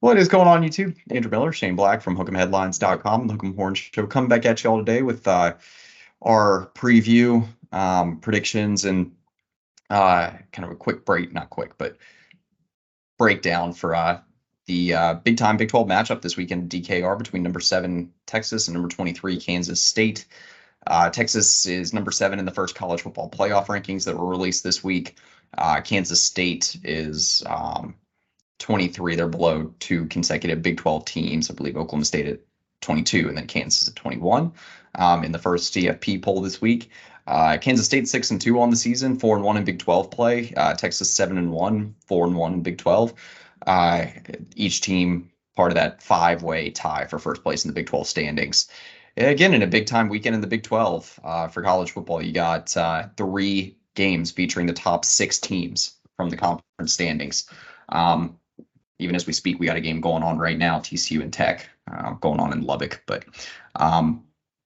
What is going on, YouTube? Andrew Miller, Shane Black from Hook'emHeadlines.com, the Hook'em Horn Show. Coming back at you all today with our preview, predictions, and kind of a quick break, not quick, but breakdown for the big time Big 12 matchup this weekend, DKR, between number 7 Texas and number 23 Kansas State. Texas is number 7 in the first college football playoff rankings that were released this week. Kansas State is 23. They're below two consecutive Big 12 teams. I believe Oklahoma State at 22 and then Kansas at 21 in the first CFP poll this week. Kansas State 6-2 on the season, 4-1 in Big 12 play. Texas 7-1, 4-1 in Big 12. Each team part of that five-way tie for first place in the Big 12 standings. Again, in a big-time weekend in the Big 12 for college football, you got 3 games featuring the top 6 teams from the conference standings. Even as we speak, we got a game going on right now, TCU and Tech, going on in Lubbock. But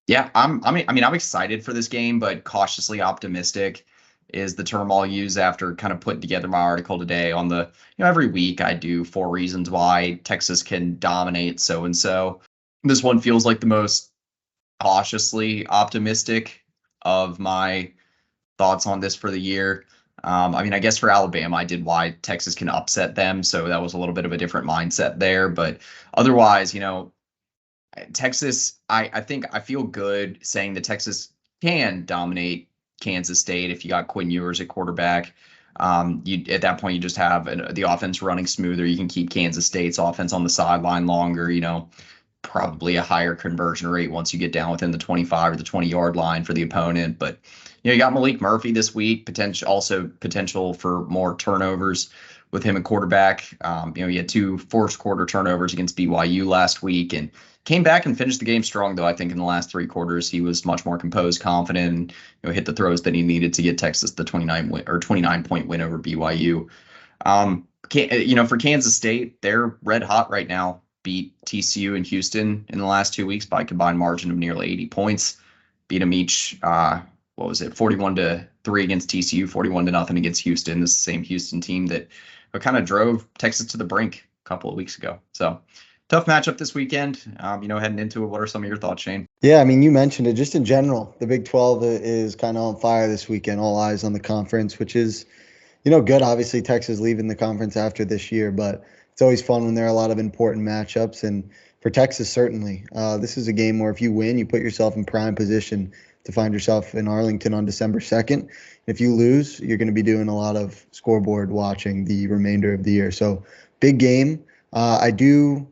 yeah, I'm excited for this game, but cautiously optimistic is the term I'll use after kind of putting together my article today on the, every week I do 4 reasons why Texas can dominate so-and-so. This one feels like the most cautiously optimistic of my thoughts on this for the year. I guess for Alabama, I did why Texas can upset them, so that was a little bit of a different mindset there. But otherwise, Texas, I think I feel good saying that Texas can dominate Kansas State if you got Quinn Ewers at quarterback. At that point, you just have the offense running smoother. You can keep Kansas State's offense on the sideline longer, probably a higher conversion rate once you get down within the 25 or the 20-yard line for the opponent. But you got Malik Murphy this week, potential for more turnovers with him at quarterback. He had 2 fourth quarter turnovers against BYU last week and came back and finished the game strong, though. I think in the last 3 quarters, he was much more composed, confident, and hit the throws that he needed to get Texas the 29-point win over BYU. For Kansas State, they're red hot right now. Beat TCU and Houston in the last 2 weeks by a combined margin of nearly 80 points. Beat them each, 41-3 against TCU, 41-0 against Houston. This is the same Houston team that kind of drove Texas to the brink a couple of weeks ago. So tough matchup this weekend. Heading into it, what are some of your thoughts, Shane? Yeah, you mentioned it. Just in general, the Big 12 is kind of on fire this weekend. All eyes on the conference, which is, good. Obviously, Texas leaving the conference after this year, but it's always fun when there are a lot of important matchups. And for Texas, certainly, this is a game where if you win, you put yourself in prime position to find yourself in Arlington on December 2nd. If you lose, you're going to be doing a lot of scoreboard watching the remainder of the year. So big game. I do,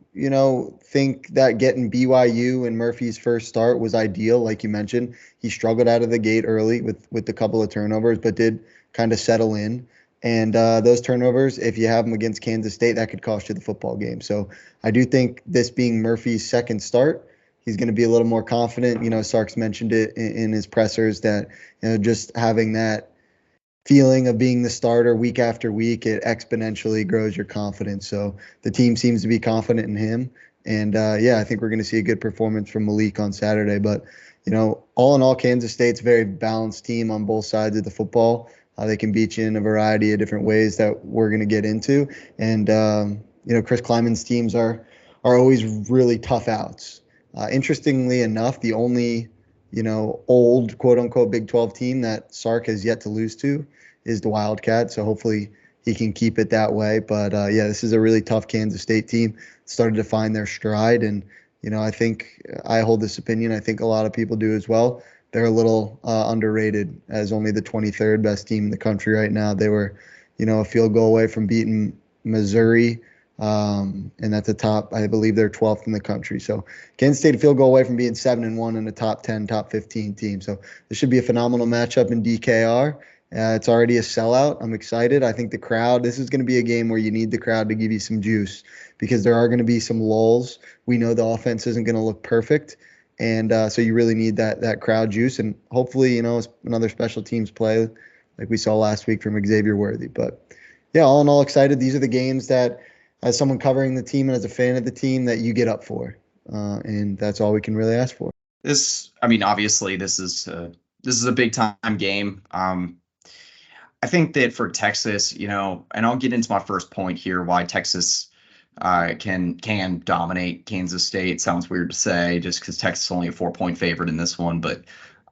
think that getting BYU and Murphy's first start was ideal. Like you mentioned, he struggled out of the gate early with a couple of turnovers, but did kind of settle in. And those turnovers, if you have them against Kansas State, that could cost you the football game. So I do think this being Murphy's second start, he's going to be a little more confident. Sark's mentioned it in his pressers that, just having that feeling of being the starter week after week, it exponentially grows your confidence. So the team seems to be confident in him. And, I think we're going to see a good performance from Malik on Saturday. But, all in all, Kansas State's a very balanced team on both sides of the football. They can beat you in a variety of different ways that we're going to get into. And, Chris Kleiman's teams are always really tough outs. Interestingly enough, the only, old quote-unquote Big 12 team that Sark has yet to lose to is the Wildcats. So hopefully he can keep it that way. But, this is a really tough Kansas State team. Started to find their stride. And, I think I hold this opinion. I think a lot of people do as well. They're a little underrated as only the 23rd best team in the country right now. They were, a field goal away from beating Missouri. And that's the top, I believe they're 12th in the country. So Kansas State a field goal away from being 7-1 in the top 10, top 15 team. So this should be a phenomenal matchup in DKR. It's already a sellout. I'm excited. I think the crowd, this is going to be a game where you need the crowd to give you some juice because there are going to be some lulls. We know the offense isn't going to look perfect. And so you really need that crowd juice. And hopefully, another special teams play like we saw last week from Xavier Worthy. But, yeah, all in all, excited. These are the games that, as someone covering the team and as a fan of the team, that you get up for. And that's all we can really ask for. Obviously, this is a big-time game. I think that for Texas, and I'll get into my first point here, why Texas can dominate Kansas State. Sounds weird to say just because Texas is only a 4-point favorite in this one, but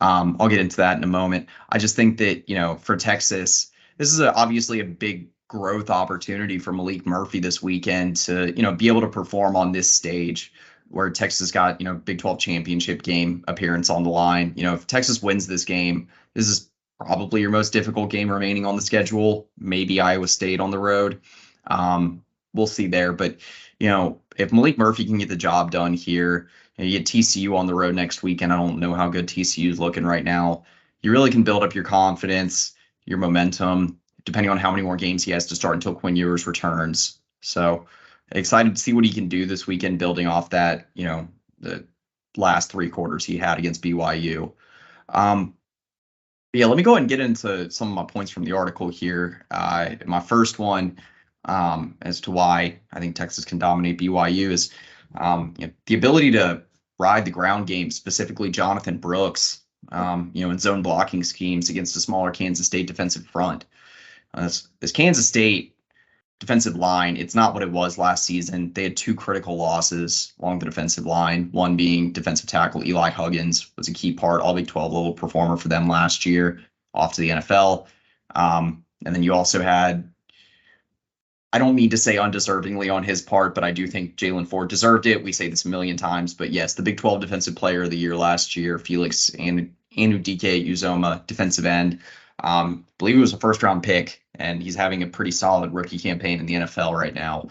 I'll get into that in a moment. I just think that, for Texas, this is obviously a big growth opportunity for Malik Murphy this weekend to, be able to perform on this stage where Texas got, Big 12 championship game appearance on the line. If Texas wins this game, this is probably your most difficult game remaining on the schedule. Maybe Iowa State on the road. We'll see there. But, if Malik Murphy can get the job done here, you get TCU on the road next weekend. I don't know how good TCU is looking right now. You really can build up your confidence, your momentum, depending on how many more games he has to start until Quinn Ewers returns. So excited to see what he can do this weekend, building off that, the last 3 quarters he had against BYU. Yeah, let me go ahead and get into some of my points from the article here. My first one, as to why I think Texas can dominate BYU is the ability to ride the ground game, specifically Jonathan Brooks, in zone blocking schemes against a smaller Kansas State defensive front. This Kansas State defensive line, it's not what it was last season. They had 2 critical losses along the defensive line, one being defensive tackle Eli Huggins was a key part, all Big 12 level performer for them last year, off to the NFL. And then you also had, I don't mean to say undeservingly on his part, but I do think Jalen Ford deserved it. We say this a million times, but yes, the Big 12 Defensive Player of the Year last year, Felix Anudike-Uzomah, defensive end. I believe he was a first-round pick, and he's having a pretty solid rookie campaign in the NFL right now.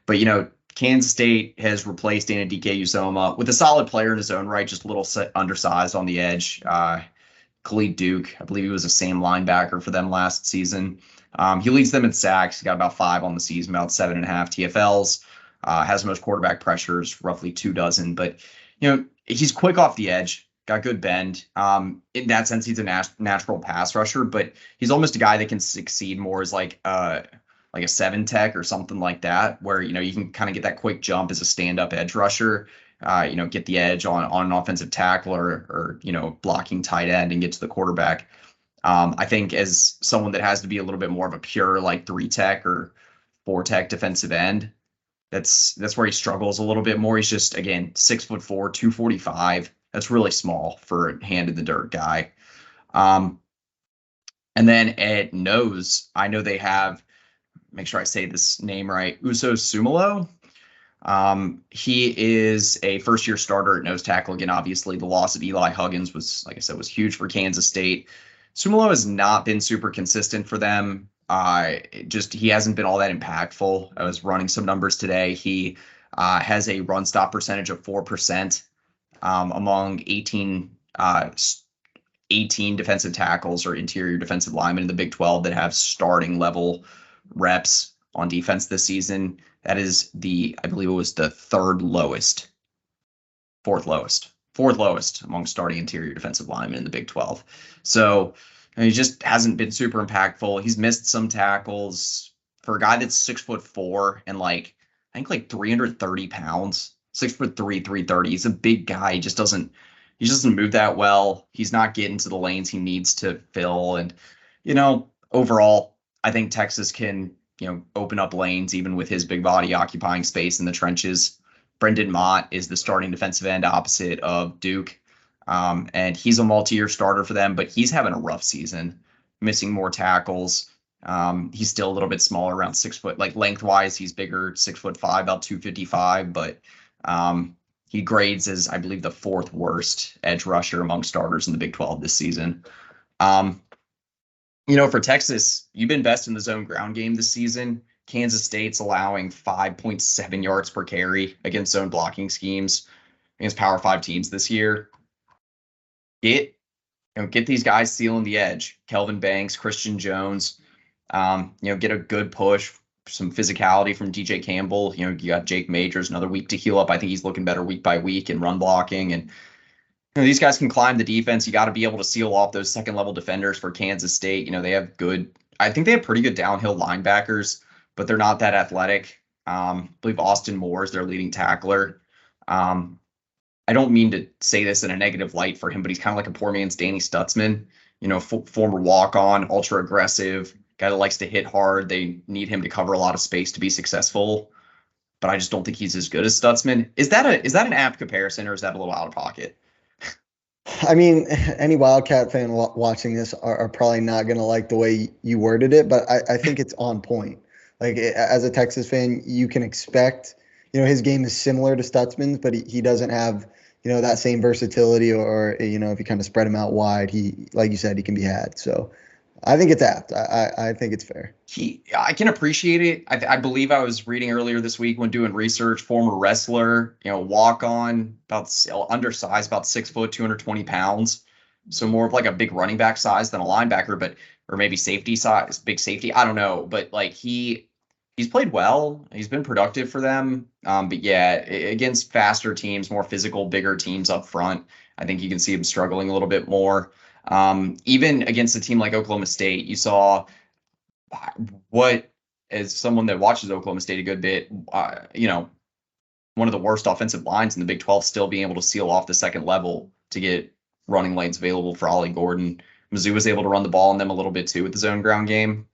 But, Kansas State has replaced Anudike-Uzomah with a solid player in his own right, just a little undersized on the edge. Khalid Duke, I believe he was a same linebacker for them last season. He leads them in sacks. He got about 5 on the season, about 7.5 TFLs. Has most quarterback pressures, roughly 2 dozen. But, he's quick off the edge, got good bend. In that sense, he's a natural pass rusher, but he's almost a guy that can succeed more as like a 7 tech or something like that, where, you can kind of get that quick jump as a stand-up edge rusher. Get the edge on an offensive tackle or blocking tight end and get to the quarterback. I think as someone that has to be a little bit more of a pure like 3 tech or 4 tech defensive end, that's where he struggles a little bit more. He's just, again, 6'4", 245. That's really small for a hand in the dirt guy. And then at nose, I know they have, make sure I say this name right, Uso Sumalo. He is a first-year starter at nose tackle. Again, obviously, the loss of Eli Huggins was, like I said, was huge for Kansas State. Sumalo has not been super consistent for them. He hasn't been all that impactful. I was running some numbers today. He has a run stop percentage of 4% among 18 defensive tackles or interior defensive linemen in the Big 12 that have starting level reps on defense this season. That is I believe it was the fourth lowest among starting interior defensive linemen in the Big 12. So he just hasn't been super impactful. He's missed some tackles for a guy that's 6'4" and I think 330 pounds, 6'3", 330. He's a big guy. He just doesn't move that well. He's not getting to the lanes he needs to fill. And, overall, I think Texas can, open up lanes even with his big body occupying space in the trenches. Brendan Mott is the starting defensive end opposite of Duke. And he's a multi-year starter for them, but he's having a rough season, missing more tackles. He's still a little bit smaller, around 6 foot, lengthwise, he's bigger, 6'5", about 255, but he grades as, I believe, the 4th worst edge rusher among starters in the Big 12 this season. For Texas, you've been best in the zone ground game this season. Kansas State's allowing 5.7 yards per carry against zone blocking schemes against Power 5 teams this year. Get these guys sealing the edge. Kelvin Banks, Christian Jones, get a good push, some physicality from DJ Campbell. You got Jake Majors, another week to heal up. I think he's looking better week by week in run blocking. And these guys can climb the defense. You got to be able to seal off those second level defenders for Kansas State. They have I think they have pretty good downhill linebackers, but they're not that athletic. I believe Austin Moore is their leading tackler. I don't mean to say this in a negative light for him, but he's kind of like a poor man's Danny Stutzman, former walk-on, ultra aggressive, guy that likes to hit hard. They need him to cover a lot of space to be successful. but I just don't think he's as good as Stutzman. Is that an apt comparison, or is that a little out of pocket? I mean, any Wildcat fan watching this are probably not going to like the way you worded it, but I think it's on point. Like, as a Texas fan, you can expect, his game is similar to Stutzman's, but he doesn't have, that same versatility or, if you kind of spread him out wide, he, like you said, he can be had. So I think it's apt. I think it's fair. I can appreciate it. I believe I was reading earlier this week when doing research, former wrestler, walk on, about undersized, about 6 foot, 220 pounds. So more of like a big running back size than a linebacker, or maybe safety size, big safety. I don't know. But like he's played well. He's been productive for them. But yeah, against faster teams, more physical, bigger teams up front, I think you can see him struggling a little bit more. Even against a team like Oklahoma State, you saw what, as someone that watches Oklahoma State a good bit, one of the worst offensive lines in the Big 12 still being able to seal off the second level to get running lanes available for Ollie Gordon. Mizzou was able to run the ball on them a little bit too with the zone ground game.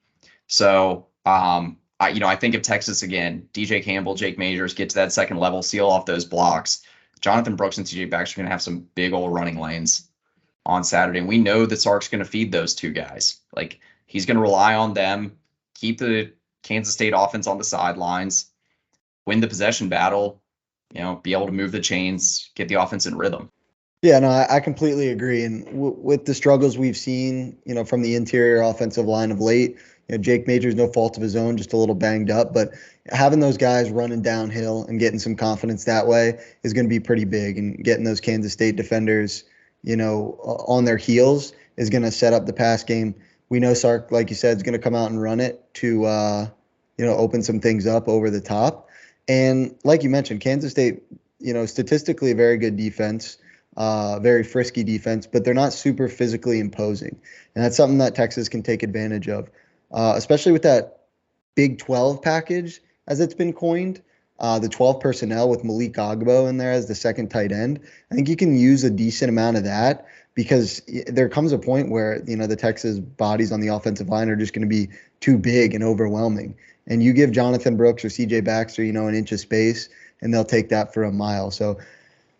So, I think if Texas, again, DJ Campbell, Jake Majors get to that second level, seal off those blocks, Jonathan Brooks and TJ Baxter are going to have some big old running lanes on Saturday. And we know that Sark's going to feed those two guys. Like, he's going to rely on them, keep the Kansas State offense on the sidelines, win the possession battle, be able to move the chains, get the offense in rhythm. Yeah, no, I completely agree. And with the struggles we've seen, from the interior offensive line of late, Jake Major's no fault of his own, just a little banged up. But having those guys running downhill and getting some confidence that way is going to be pretty big. And getting those Kansas State defenders, on their heels is going to set up the pass game. We know Sark, like you said, is going to come out and run it to, open some things up over the top. And like you mentioned, Kansas State, statistically a very good defense, very frisky defense, but they're not super physically imposing. And that's something that Texas can take advantage of, especially with that Big 12 package, as it's been coined. The 12 personnel with Malik Agbo in there as the second tight end. I think you can use a decent amount of that because there comes a point where, the Texas bodies on the offensive line are just going to be too big and overwhelming. And you give Jonathan Brooks or CJ Baxter, an inch of space, and they'll take that for a mile. So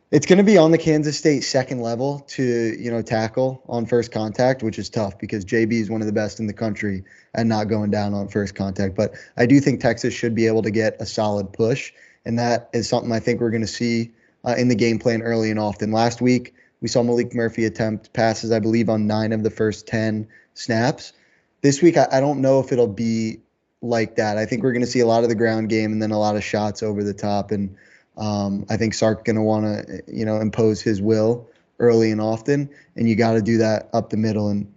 it's going to be on the Kansas State second level to, tackle on first contact, which is tough because JB is one of the best in the country at not going down on first contact. But I do think Texas should be able to get a solid push, and that is something I think we're going to see in the game plan early and often. Last week, we saw Malik Murphy attempt passes, I believe, on 9 of the first 10 snaps. This week, I don't know if it'll be like that. I think we're going to see a lot of the ground game and then a lot of shots over the top. And I think Sark's going to want to, impose his will early and often. And you got to do that up the middle. And,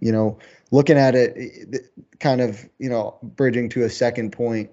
looking at it, kind of, bridging to a second point,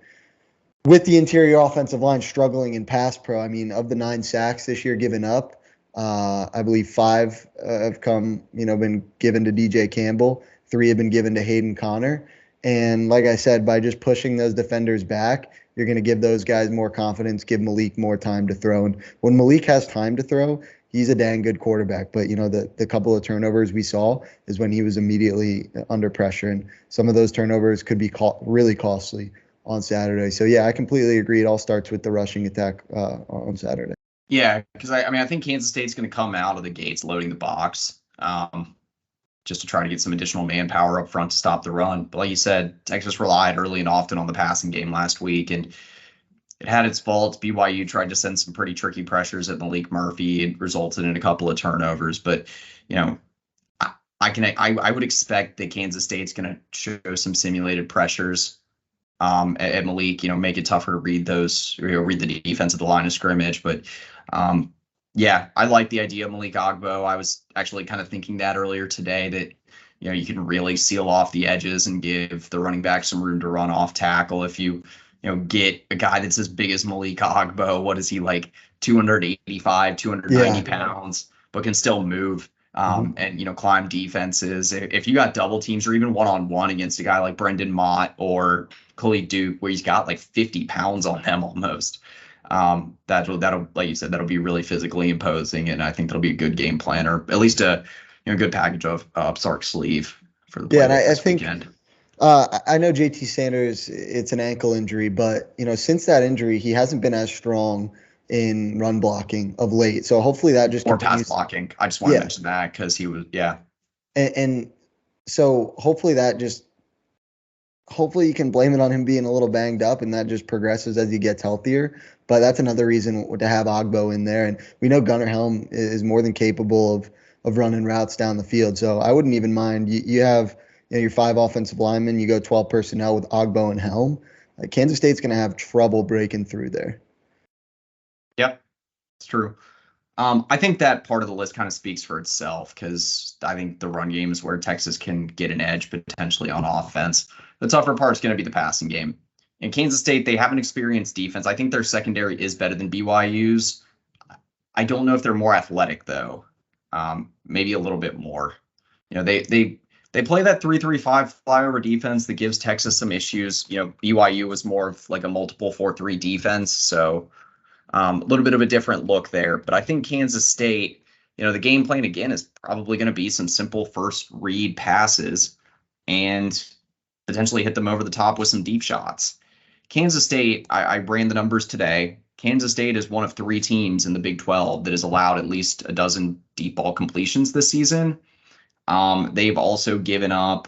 with the interior offensive line struggling in pass pro, I mean, of the 9 sacks this year given up, I believe 5 have been given to DJ Campbell. 3 have been given to Hayden Connor. And like I said, by just pushing those defenders back, you're going to give those guys more confidence, give Malik more time to throw. And when Malik has time to throw, he's a dang good quarterback. But, the couple of turnovers we saw is when he was immediately under pressure. And some of those turnovers could be really costly on Saturday. So, yeah, I completely agree. It all starts with the rushing attack on Saturday. Yeah, because I think Kansas State's going to come out of the gates loading the box just to try to get some additional manpower up front to stop the run. But like you said, Texas relied early and often on the passing game last week, and it had its faults. BYU tried to send some pretty tricky pressures at Malik Murphy. It resulted in a couple of turnovers. But, I would expect that Kansas State's going to show some simulated pressures at Malik, make it tougher to read those, read the defense at the line of scrimmage. But yeah, I like the idea of Malik Agbo. I was actually kind of thinking that earlier today that, you can really seal off the edges and give the running back some room to run off tackle. If you, get a guy that's as big as Malik Agbo, what is he, like 285, 290 pounds, but can still move and, climb defenses. If you got double teams or even one-on-one against a guy like Brendan Mott or Khalid Duke, where he's got like 50 pounds on them almost, that'll, like you said, that'll be really physically imposing, and I think that'll be a good game plan, or at least a good package of up Sark's sleeve for the and I think weekend. I know JT Sanders, it's an ankle injury, but since that injury, he hasn't been as strong in run blocking of late. So hopefully that just Or pass continues. blocking. I just want to Yeah, mention that because he was, yeah. and so hopefully that just hopefully you can blame it on him being a little banged up, and that just progresses as he gets healthier. But that's another reason to have Ogbo in there, and we know Gunnar Helm is more than capable of running routes down the field. So I wouldn't even mind. You have your 5 offensive linemen. You go 12 personnel with Ogbo and Helm. Kansas State's going to have trouble breaking through there. Yep, it's true. I think that part of the list kind of speaks for itself because I think the run game is where Texas can get an edge potentially on offense. The tougher part is going to be the passing game. In Kansas State, they have an experienced defense. I think their secondary is better than BYU's. I don't know if they're more athletic though. Maybe a little bit more. They play that 3-3-5 flyover defense that gives Texas some issues. BYU was more of like a multiple 4-3 defense, so a little bit of a different look there. But I think Kansas State, the game plan again is probably going to be some simple first read passes and potentially hit them over the top with some deep shots. Kansas State, I ran the numbers today. Kansas State is one of 3 teams in the Big 12 that has allowed at least a dozen deep ball completions this season. They've also given up,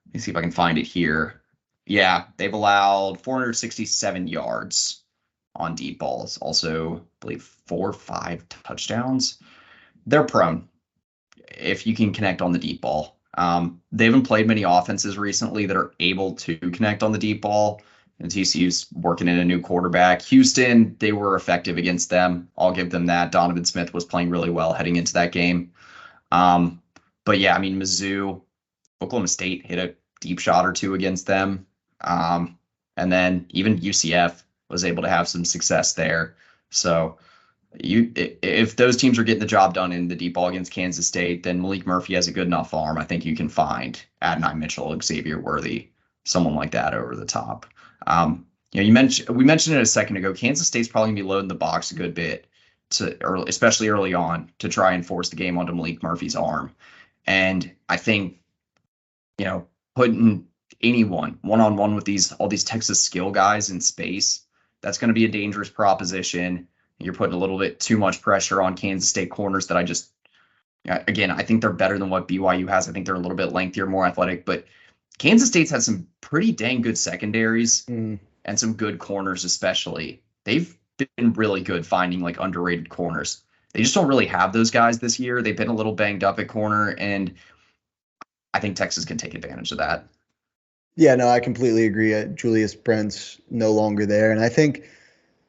let me see if I can find it here. Yeah, they've allowed 467 yards on deep balls. Also, I believe 4 or 5 touchdowns. They're prone if you can connect on the deep ball. They haven't played many offenses recently that are able to connect on the deep ball. And TCU's working in a new quarterback. Houston, they were effective against them. I'll give them that. Donovan Smith was playing really well heading into that game. But yeah, I mean, Mizzou, Oklahoma State hit a deep shot or two against them. And then even UCF was able to have some success there. So if those teams are getting the job done in the deep ball against Kansas State, then Malik Murphy has a good enough arm. I think you can find Adonai Mitchell, Xavier Worthy, someone like that over the top. We mentioned it a second ago. Kansas State's probably gonna be loading the box a good bit especially early on, to try and force the game onto Malik Murphy's arm. And I think, putting anyone one-on-one with all these Texas skill guys in space, that's going to be a dangerous proposition. You're putting a little bit too much pressure on Kansas State corners that I think they're better than what BYU has. I think they're a little bit lengthier, more athletic, but Kansas State's had some pretty dang good secondaries and some good corners, especially. They've been really good finding like underrated corners. They just don't really have those guys this year. They've been a little banged up at corner, and I think Texas can take advantage of that. Yeah, no, I completely agree. Julius Brent's no longer there, and I think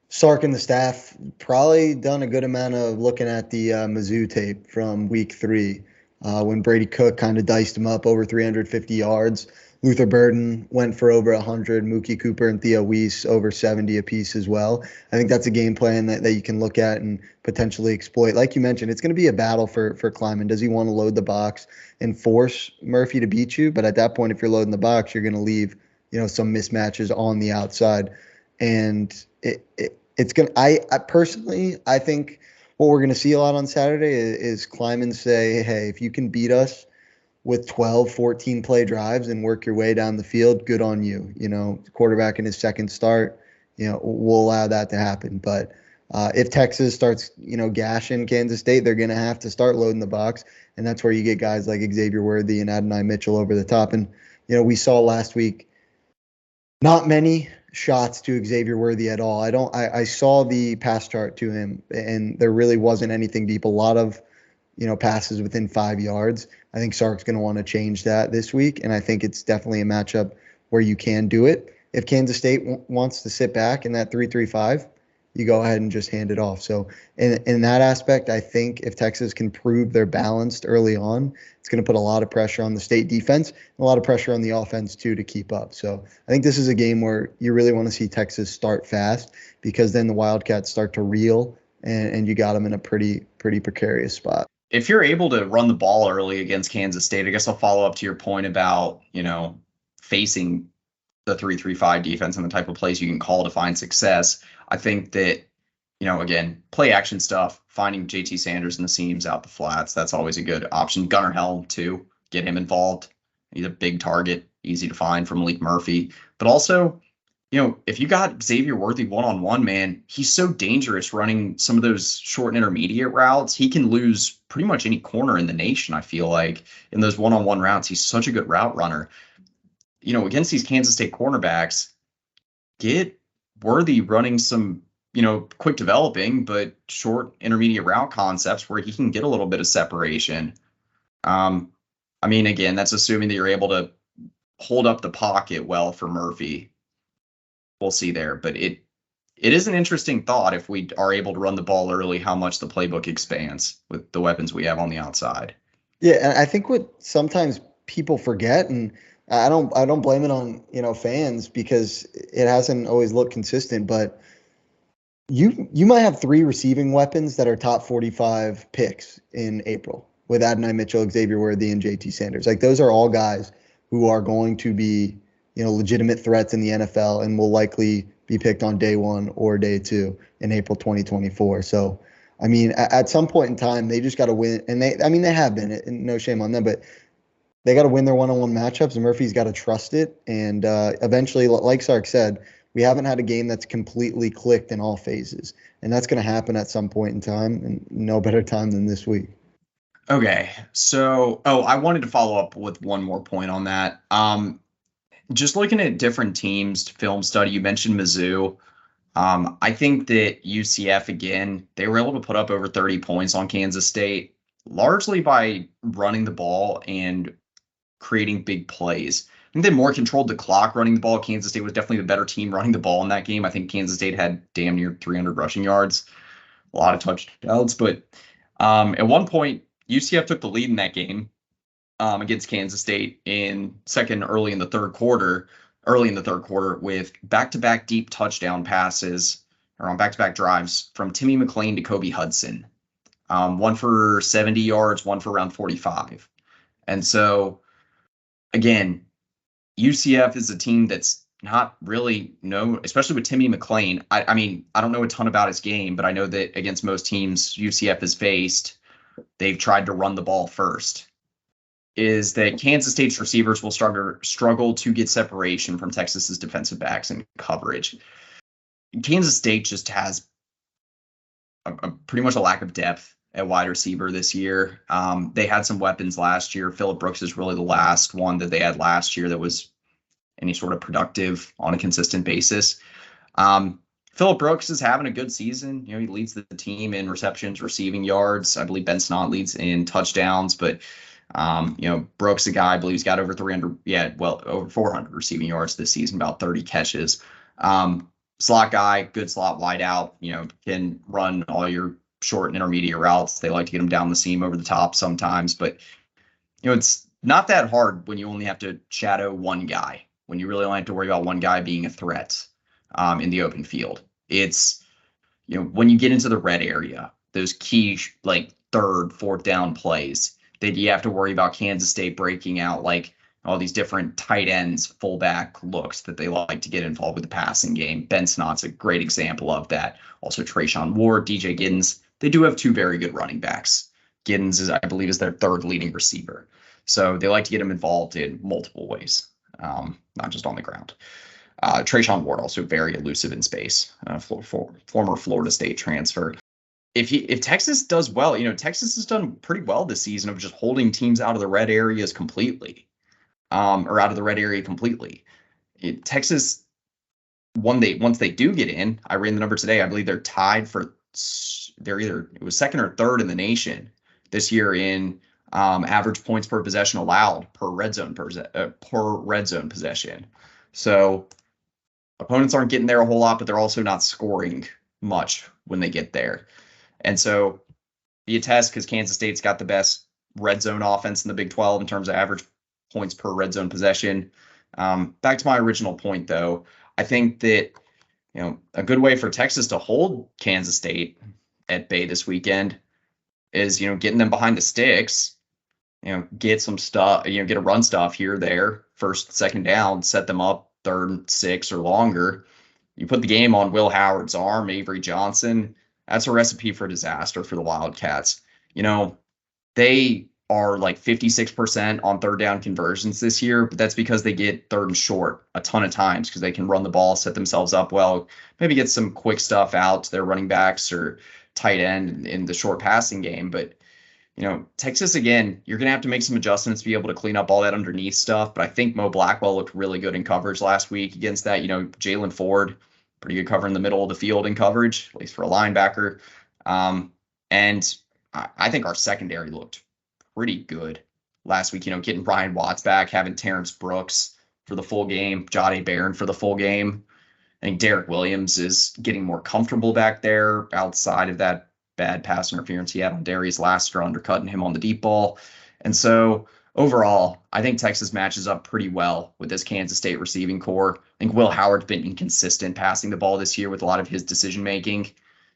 Sark and the staff probably done a good amount of looking at the Mizzou tape from week 3 when Brady Cook kind of diced him up over 350 yards. Luther Burden went for over 100. Mookie Cooper and Theo Weiss over 70 apiece as well. I think that's a game plan that you can look at and potentially exploit. Like you mentioned, it's going to be a battle for Kleiman. Does he want to load the box and force Murphy to beat you? But at that point, if you're loading the box, you're going to leave some mismatches on the outside. And it's going to, I personally, I think what we're going to see a lot on Saturday is Kleiman say, hey, if you can beat us with 12, 14 play drives and work your way down the field, good on you. Quarterback in his second start, we'll allow that to happen. But if Texas starts, gashing Kansas State, they're going to have to start loading the box. And that's where you get guys like Xavier Worthy and Adonai Mitchell over the top. And, we saw last week not many shots to Xavier Worthy at all. I saw the pass chart to him, and there really wasn't anything deep. A lot of, passes within 5 yards. I think Sark's going to want to change that this week, and I think it's definitely a matchup where you can do it. If Kansas State wants to sit back in that 3-3-5, you go ahead and just hand it off. So in that aspect, I think if Texas can prove they're balanced early on, it's going to put a lot of pressure on the state defense and a lot of pressure on the offense too to keep up. So I think this is a game where you really want to see Texas start fast, because then the Wildcats start to reel and you got them in a pretty precarious spot. If you're able to run the ball early against Kansas State, I guess I'll follow up to your point about, facing the 3-3-5 defense and the type of plays you can call to find success. I think that, again, play action stuff, finding JT Sanders in the seams out the flats, that's always a good option. Gunnar Helm, too, get him involved. He's a big target. easy to find from Malik Murphy. But also, if you got Xavier Worthy one-on-one, man, he's so dangerous running some of those short and intermediate routes. He can lose pretty much any corner in the nation, I feel like, in those one-on-one routes. He's such a good route runner. Against these Kansas State cornerbacks, get Worthy running some, quick developing, but short intermediate route concepts where he can get a little bit of separation. Again, that's assuming that you're able to hold up the pocket well for Murphy. We'll see there, but it is an interesting thought if we are able to run the ball early, how much the playbook expands with the weapons we have on the outside. Yeah, and I think what sometimes people forget, and I don't blame it on fans because it hasn't always looked consistent, but you might have 3 receiving weapons that are top 45 picks in April with Adonai Mitchell, Xavier Worthy, and JT Sanders. Like those are all guys who are going to be legitimate threats in the NFL and will likely be picked on day 1 or day 2 in April 2024. So, at some point in time, they just got to win, and they have been, and no shame on them, but they got to win their one-on-one matchups, and Murphy's got to trust it. And eventually, like Sark said, we haven't had a game that's completely clicked in all phases, and that's going to happen at some point in time, and no better time than this week. Okay, so I wanted to follow up with one more point on that. Just looking at different teams' film study, you mentioned Mizzou. I think that UCF, again, they were able to put up over 30 points on Kansas State, largely by running the ball and creating big plays. I think they more controlled the clock running the ball. Kansas State was definitely the better team running the ball in that game. I think Kansas State had damn near 300 rushing yards, a lot of touchdowns. But at one point, UCF took the lead in that game against Kansas State early in the third quarter with back-to-back deep touchdown passes or on back-to-back drives from Timmy McClain to Kobe Hudson. One for 70 yards, one for around 45. And so, again, UCF is a team that's not really known, especially with Timmy McClain. I don't know a ton about his game, but I know that against most teams UCF has faced, they've tried to run the ball first. Is that Kansas State's receivers will struggle to get separation from Texas's defensive backs in coverage. Kansas State just has a pretty much a lack of depth at wide receiver this year. They had some weapons last year. Phillip Brooks is really the last one that they had last year that was any sort of productive on a consistent basis. Phillip Brooks is having a good season. He leads the team in receptions, receiving yards. I believe Ben Snott leads in touchdowns, but Brooks, a guy, I believe he's got over 400 receiving yards this season, about 30 catches. Slot guy, good slot wide out, can run all your short and intermediate routes. They like to get him down the seam over the top sometimes, but it's not that hard when you only have to shadow one guy, when you really only have to worry about one guy being a threat in the open field. It's, when you get into the red area, those key, like 3rd, 4th down plays, that you have to worry about Kansas State breaking out like all these different tight ends, fullback looks that they like to get involved with the passing game. Ben Snott's a great example of that. Also Trayshawn Ward, DJ Giddens. They do have 2 very good running backs. Giddens I believe, is their 3rd leading receiver. So they like to get him involved in multiple ways, not just on the ground. Trayshawn Ward, also very elusive in space, former Florida State transfer. If Texas does well, Texas has done pretty well this season of just holding teams out of the red areas completely, Texas, once they do get in, I ran the number today. I believe they're tied for, it was 2nd or 3rd in the nation this year in average points per possession allowed per red zone possession. So opponents aren't getting there a whole lot, but they're also not scoring much when they get there. And so be a test because Kansas State's got the best red zone offense in the Big 12 in terms of average points per red zone possession. Back to my original point, though, I think that a good way for Texas to hold Kansas State at bay this weekend is getting them behind the sticks. Get some stuff. Get a run stuff here, there, 1st, 2nd down, set them up 3rd, 6 or longer. You put the game on Will Howard's arm, Avery Johnson. That's a recipe for disaster for the Wildcats. They are like 56% on third down conversions this year, but that's because they get third and short a ton of times because they can run the ball, set themselves up well, maybe get some quick stuff out to their running backs or tight end in the short passing game. But, Texas, again, you're going to have to make some adjustments to be able to clean up all that underneath stuff. But I think Mo Blackwell looked really good in coverage last week against that. Jalen Ford, pretty good cover in the middle of the field in coverage, at least for a linebacker. And I think our secondary looked pretty good last week, getting Ryan Watts back, having Terrence Brooks for the full game, Jahdae Barron for the full game. I think Derek Williams is getting more comfortable back there outside of that bad pass interference he had on Darius Laster, undercutting him on the deep ball. And so overall, I think Texas matches up pretty well with this Kansas State receiving core. I think Will Howard's been inconsistent passing the ball this year with a lot of his decision making.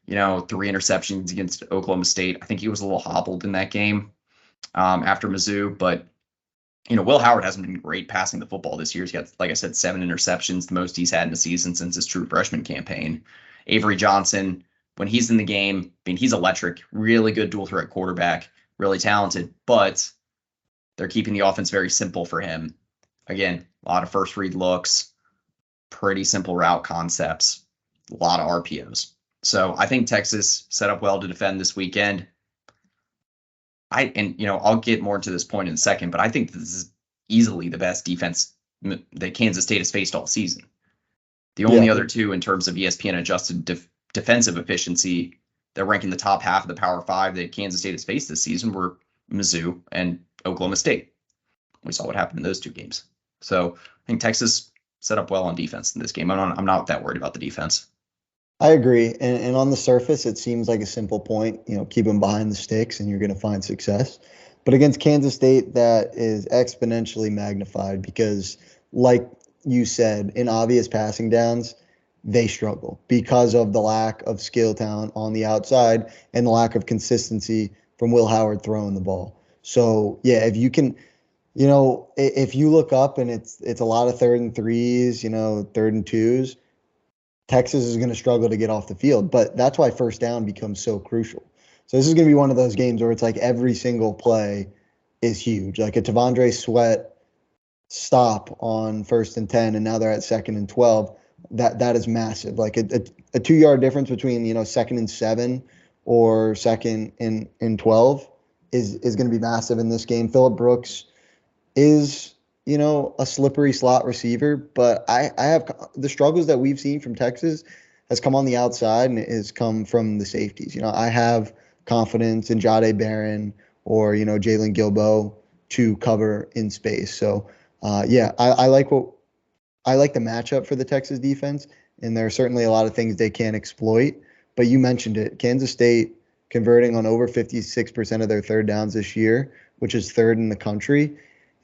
3 interceptions against Oklahoma State. I think he was a little hobbled in that game after Mizzou, but Will Howard hasn't been great passing the football this year. He's got, like I said, 7 interceptions, the most he's had in a season since his true freshman campaign. Avery Johnson, when he's in the game, he's electric, really good dual threat quarterback, really talented, but they're keeping the offense very simple for him. Again, a lot of first read looks, pretty simple route concepts, a lot of RPOs. So I think Texas set up well to defend this weekend. I'll get more into this point in a second, but I think this is easily the best defense that Kansas State has faced all season. The only other two in terms of ESPN adjusted defensive efficiency that rank in the top half of the Power 5 that Kansas State has faced this season were Mizzou and Oklahoma State. We saw what happened in those two games. So I think Texas set up well on defense in this game. I'm not that worried about the defense. I agree. And on the surface, it seems like a simple point, keep them behind the sticks and you're going to find success. But against Kansas State, that is exponentially magnified because, like you said, in obvious passing downs, they struggle because of the lack of skill talent on the outside and the lack of consistency from Will Howard throwing the ball. So, yeah, if you can, if you look up and it's a lot of 3rd and 3s, 3rd and 2s, Texas is going to struggle to get off the field, but that's why first down becomes so crucial. So this is going to be one of those games where it's like every single play is huge. Like a Tavondre Sweat stop on 1st and 10, and now they're at 2nd and 12. That is massive. Like a 2-yard difference between 2nd and 7 or 2nd and 12 is going to be massive in this game. Phillip Brooks is a slippery slot receiver, but I have the struggles that we've seen from Texas has come on the outside and it has come from the safeties. I have confidence in Jahdae Barron or, Jalen Gilbo to cover in space. So, I like the matchup for the Texas defense, and there are certainly a lot of things they can exploit. But you mentioned it, Kansas State converting on over 56% of their third downs this year, which is 3rd in the country.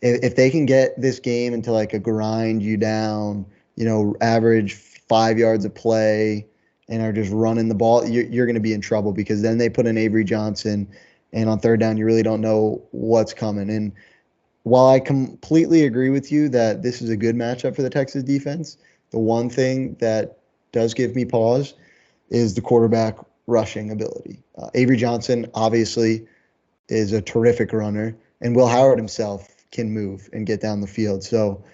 If they can get this game into like a grind you down, average 5 yards of play and are just running the ball, you're going to be in trouble because then they put in Avery Johnson, and on 3rd down, you really don't know what's coming. And while I completely agree with you that this is a good matchup for the Texas defense, the one thing that does give me pause is the quarterback rushing ability. Avery Johnson obviously is a terrific runner, and Will Howard himself can move and get down the field. So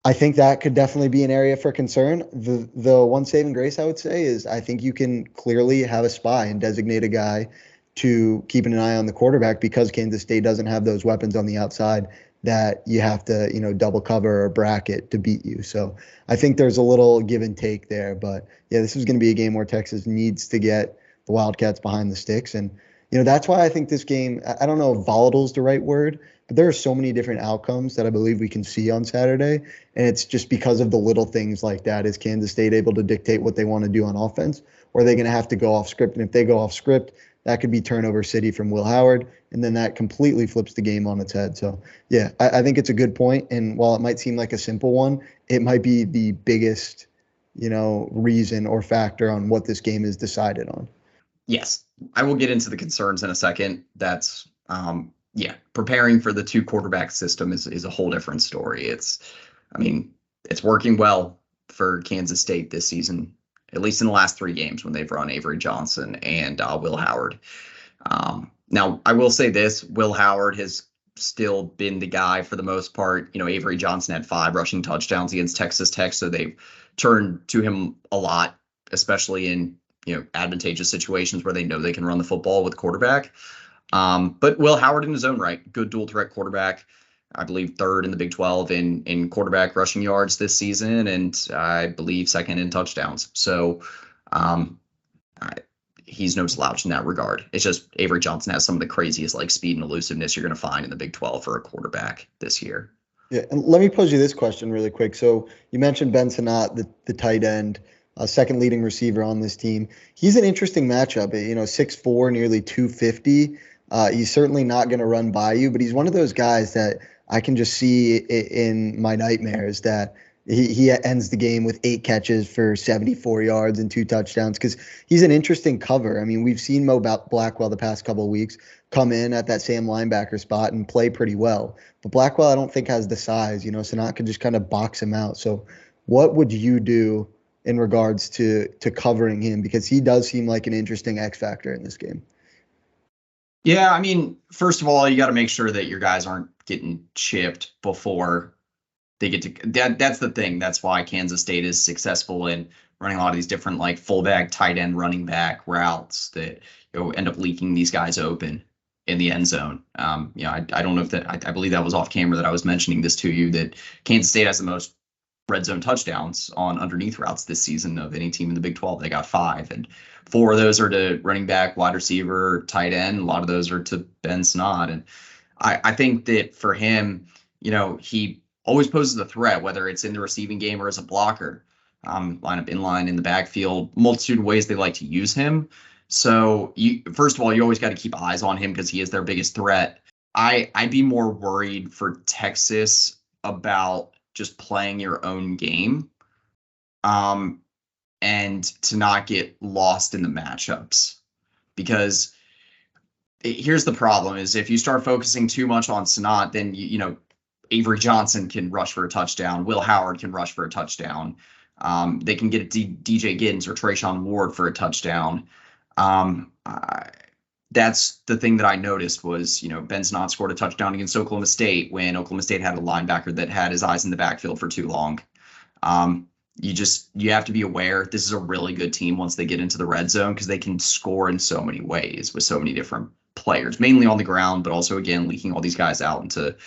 I think that could definitely be an area for concern. The one saving grace I would say is I think you can clearly have a spy and designate a guy to keep an eye on the quarterback because Kansas State doesn't have those weapons on the outside that you have to, double cover or bracket to beat you. So I think there's a little give and take there. But yeah, this is going to be a game where Texas needs to get the Wildcats behind the sticks. And, that's why I think this game, I don't know if volatile is the right word, but there are so many different outcomes that I believe we can see on Saturday. And it's just because of the little things like that. Is Kansas State able to dictate what they want to do on offense? Or are they going to have to go off script? And if they go off script, that could be turnover city from Will Howard. And then that completely flips the game on its head. So, yeah, I think it's a good point. And while it might seem like a simple one, it might be the biggest, reason or factor on what this game is decided on. Yes, I will get into the concerns in a second. That's, preparing for the 2 quarterback system is a whole different story. It's working well for Kansas State this season, at least in the last 3 games when they've run Avery Johnson and Will Howard. Now, I will say this, Will Howard has still been the guy for the most part. Avery Johnson had 5 rushing touchdowns against Texas Tech, so they've turned to him a lot, especially in, advantageous situations where they know they can run the football with quarterback. But Will Howard in his own right, good dual threat quarterback. I believe 3rd in the Big 12 in quarterback rushing yards this season, and I believe 2nd in touchdowns. So he's no slouch in that regard. It's just Avery Johnson has some of the craziest speed and elusiveness you're going to find in the Big 12 for a quarterback this year. Yeah, and let me pose you this question really quick. So you mentioned Ben Sinnott, the tight end, second leading receiver on this team. He's an interesting matchup. 6'4", nearly 250. He's certainly not going to run by you, but he's one of those guys that I can just see in my nightmares that he ends the game with 8 catches for 74 yards and 2 touchdowns because he's an interesting cover. I mean, we've seen Mo Blackwell the past couple of weeks come in at that same linebacker spot and play pretty well. But Blackwell, I don't think has the size. Sinnott could just kind of box him out. So what would you do in regards to covering him? Because he does seem like an interesting X factor in this game. Yeah, I mean, first of all, you got to make sure that your guys aren't getting chipped before they get to that's the thing. That's why Kansas State is successful in running a lot of these different fullback, tight end, running back routes that end up leaking these guys open in the end zone. I don't know if I believe that was off camera that I was mentioning this to you, that Kansas State has the most red zone touchdowns on underneath routes this season of any team in the Big 12. They got 5, and 4 of those are to running back, wide receiver, tight end. A lot of those are to Ben Sinnott. And I think that for him, he always poses a threat, whether it's in the receiving game or as a blocker. Line up in line in the backfield, multitude of ways they like to use him. So first of all, you always got to keep eyes on him because he is their biggest threat. I'd be more worried for Texas about just playing your own game, and to not get lost in the matchups. Because here's the problem: is if you start focusing too much on Sinnott, then Avery Johnson can rush for a touchdown. Will Howard can rush for a touchdown. They can get DJ Giddens or Trayshawn Ward for a touchdown. That's the thing that I noticed was, Ben Sinnott scored a touchdown against Oklahoma State when Oklahoma State had a linebacker that had his eyes in the backfield for too long. You have to be aware this is a really good team once they get into the red zone because they can score in so many ways with so many different players, mainly on the ground, but also, again, leaking all these guys out into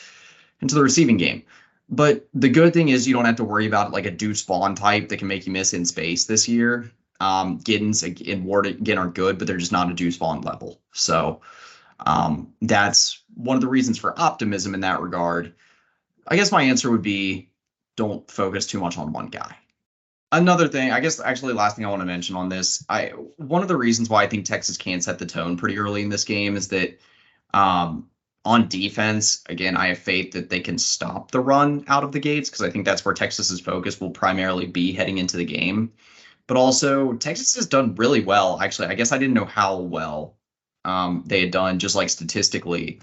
the receiving game. But the good thing is you don't have to worry about a Deuce Vaughn type that can make you miss in space this year. Giddens and Ward again are good, but they're just not a Deuce Vaughn level. So that's one of the reasons for optimism in that regard. I guess my answer would be don't focus too much on one guy. Another thing, I guess actually last thing I want to mention on this, one of the reasons why I think Texas can set the tone pretty early in this game is that on defense, again, I have faith that they can stop the run out of the gates because I think that's where Texas's focus will primarily be heading into the game. But also, Texas has done really well. Actually, I guess I didn't know how well they had done, just statistically,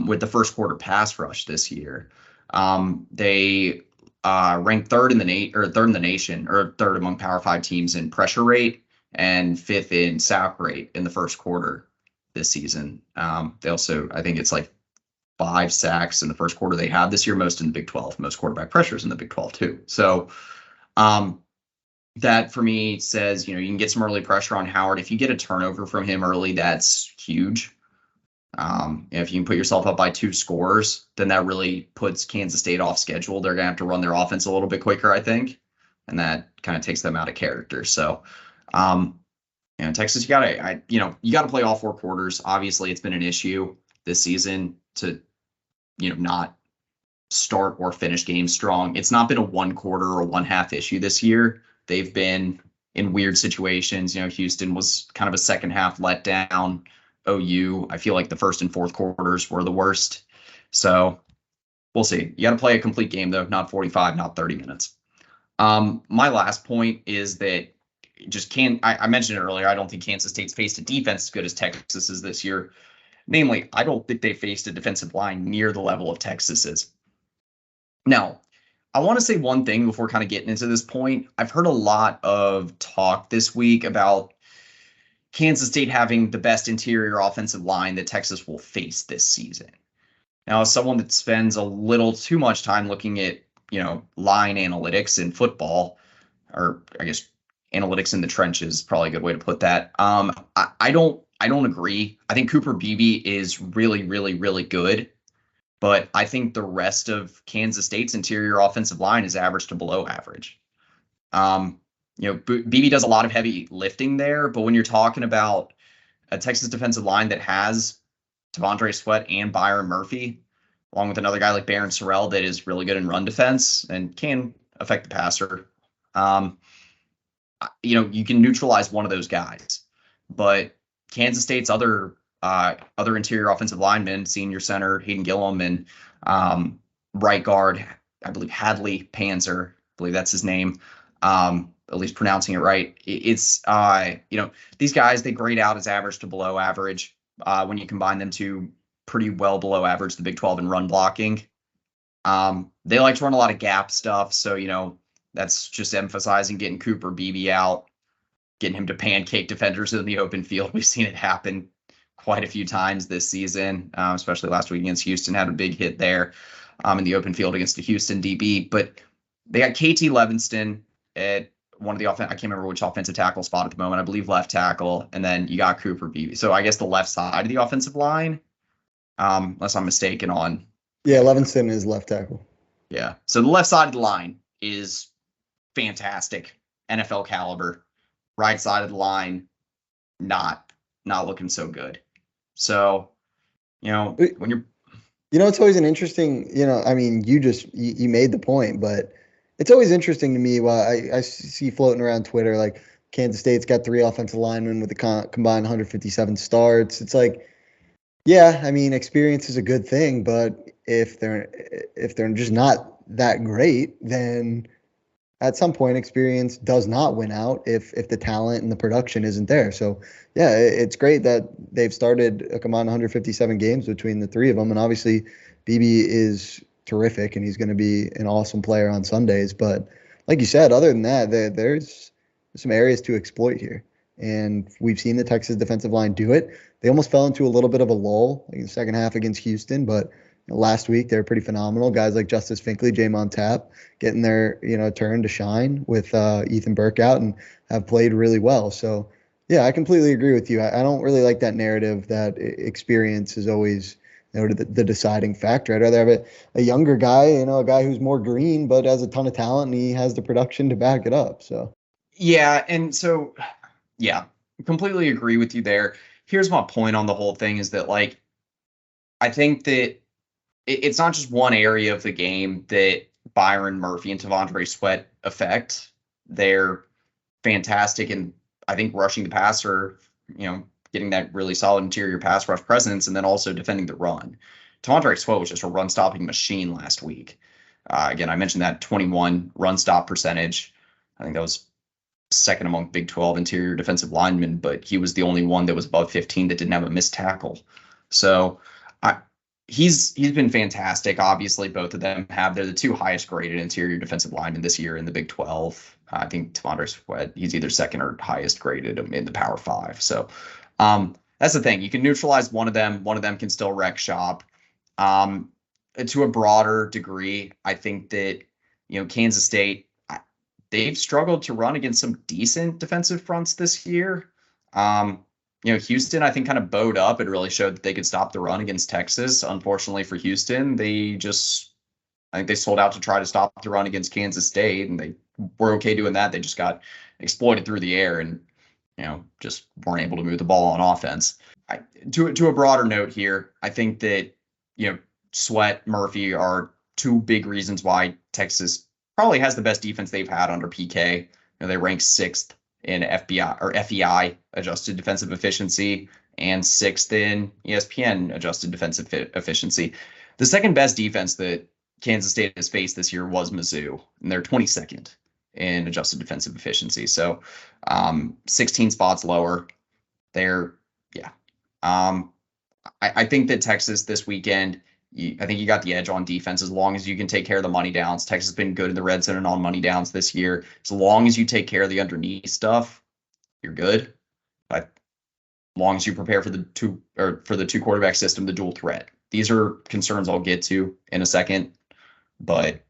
with the first quarter pass rush this year. They ranked third in the nation, or third among Power 5 teams in pressure rate and 5th in sack rate in the first quarter this season. They also, I think it's 5 sacks in the first quarter they had this year, most in the Big 12, most quarterback pressures in the Big 12 too. So that for me says, you can get some early pressure on Howard. If you get a turnover from him early, that's huge. If you can put yourself up by 2 scores, then that really puts Kansas State off schedule. They're going to have to run their offense a little bit quicker, I think. And that kind of takes them out of character. So, Texas, you got to play all 4 quarters. Obviously, it's been an issue this season to, not start or finish games strong. It's not been a 1 quarter or 1 half issue this year. They've been in weird situations. Houston was kind of a second half letdown. OU, I feel like the first and fourth quarters were the worst. So we'll see. You got to play a complete game, though, not 45, not 30 minutes. My last point is that I mentioned it earlier. I don't think Kansas State's faced a defense as good as Texas is this year. Namely, I don't think they faced a defensive line near the level of Texas's. Now, I want to say one thing before kind of getting into this point. I've heard a lot of talk this week about Kansas State having the best interior offensive line that Texas will face this season. Now, as someone that spends a little too much time looking at, line analytics in football, or I guess analytics in the trenches, probably a good way to put that. I don't agree. I think Cooper Beebe is really, really, really good, but I think the rest of Kansas State's interior offensive line is average to below average. Beebe does a lot of heavy lifting there, but when you're talking about a Texas defensive line that has T'Vondre Sweat and Byron Murphy, along with another guy like Barron Sorrell that is really good in run defense and can affect the passer. You can neutralize one of those guys, but Kansas State's other interior offensive linemen, senior center Hayden Gillum and right guard, I believe Hadley Panzer, I believe that's his name, at least pronouncing it right. It's these guys, they grade out as average to below average when you combine them to pretty well below average the Big 12 in run blocking. They like to run a lot of gap stuff, so that's just emphasizing getting Cooper Beebe out, getting him to pancake defenders in the open field. We've seen it happen quite a few times this season, especially last week against Houston, had a big hit there in the open field against the Houston DB. But they got KT Levinston at one of the I can't remember which offensive tackle spot at the moment. I believe left tackle, and then you got Cooper Beebe. So I guess the left side of the offensive line, unless I'm mistaken on. Yeah, Levinston is left tackle. Yeah. So the left side of the line is fantastic, NFL caliber. Right side of the line, not looking so good. So, when you're, it's always an interesting, I mean, you made the point, but it's always interesting to me why I see floating around Twitter, like Kansas State's got 3 offensive linemen with a combined 157 starts. It's like, yeah, I mean, experience is a good thing, but if they're just not that great, then at some point experience does not win out if the talent and the production isn't there. So yeah, it's great that they've started a combined 157 games between the 3 of them, and obviously Beebe is terrific and he's going to be an awesome player on Sundays. But like you said, other than that, there's some areas to exploit here, and we've seen the Texas defensive line do it. They almost fell into a little bit of a lull in the second half against Houston, but last week they were pretty phenomenal. Guys like Justice Finkley, Jamon Tapp getting their turn to shine with Ethan Burke out and have played really well. So yeah, I completely agree with you. I don't really like that narrative that experience is always the deciding factor. I'd rather have a younger guy, a guy who's more green but has a ton of talent and he has the production to back it up. So yeah, and so yeah, completely agree with you there. Here's my point on the whole thing is that I think that it's not just one area of the game that Byron Murphy and T'Vondre Sweat affect. They're fantastic, and I think rushing the passer, getting that really solid interior pass rush presence, and then also defending the run. T'Vondre Sweat was just a run stopping machine last week. Again, I mentioned that 21 run stop percentage. I think that was second among Big 12 interior defensive linemen, but he was the only one that was above 15 that didn't have a missed tackle. So he's been fantastic. Obviously, both of them they're the 2 highest graded interior defensive linemen this year in the Big 12. I think T'Vondre Sweat, he's either second or highest graded in the Power 5. So that's the thing. You can neutralize one of them. One of them can still wreck shop. To a broader degree, I think that, Kansas State, they've struggled to run against some decent defensive fronts this year. Houston, I think, kind of bowed up and really showed that they could stop the run against Texas. Unfortunately for Houston, I think they sold out to try to stop the run against Kansas State, and they were okay doing that. They just got exploited through the air and, just weren't able to move the ball on offense. To a broader note here, I think that, Sweat, Murphy are 2 big reasons why Texas probably has the best defense they've had under PK. They rank 6th in FEI adjusted defensive efficiency and 6th in ESPN adjusted defensive efficiency. The second best defense that Kansas State has faced this year was Mizzou, and they're 22nd in adjusted defensive efficiency. So 16 spots lower. I think that Texas this weekend, I think you got the edge on defense as long as you can take care of the money downs. Texas has been good in the red zone and on money downs this year. As long as you take care of the underneath stuff, you're good. long as you prepare for the two quarterback system, the dual threat. These are concerns I'll get to in a second, but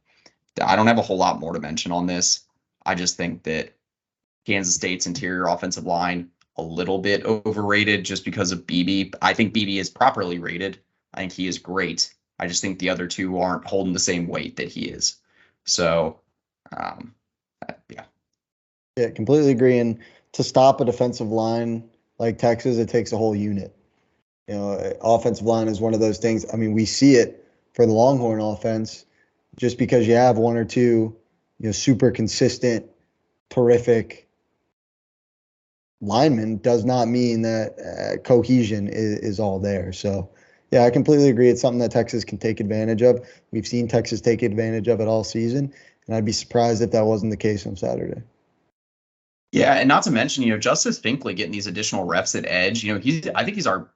I don't have a whole lot more to mention on this. I just think that Kansas State's interior offensive line a little bit overrated just because of BB. I think BB is properly rated. I think he is great. I just think the other two aren't holding the same weight that he is. So, yeah. Yeah, completely agree. And to stop a defensive line like Texas, it takes a whole unit. Offensive line is one of those things. I mean, we see it for the Longhorn offense. Just because you have one or two, super consistent, terrific linemen does not mean that cohesion is all there. So, yeah, I completely agree. It's something that Texas can take advantage of. We've seen Texas take advantage of it all season, and I'd be surprised if that wasn't the case on Saturday. Yeah, and not to mention, Justice Finkley getting these additional reps at edge. I think he's our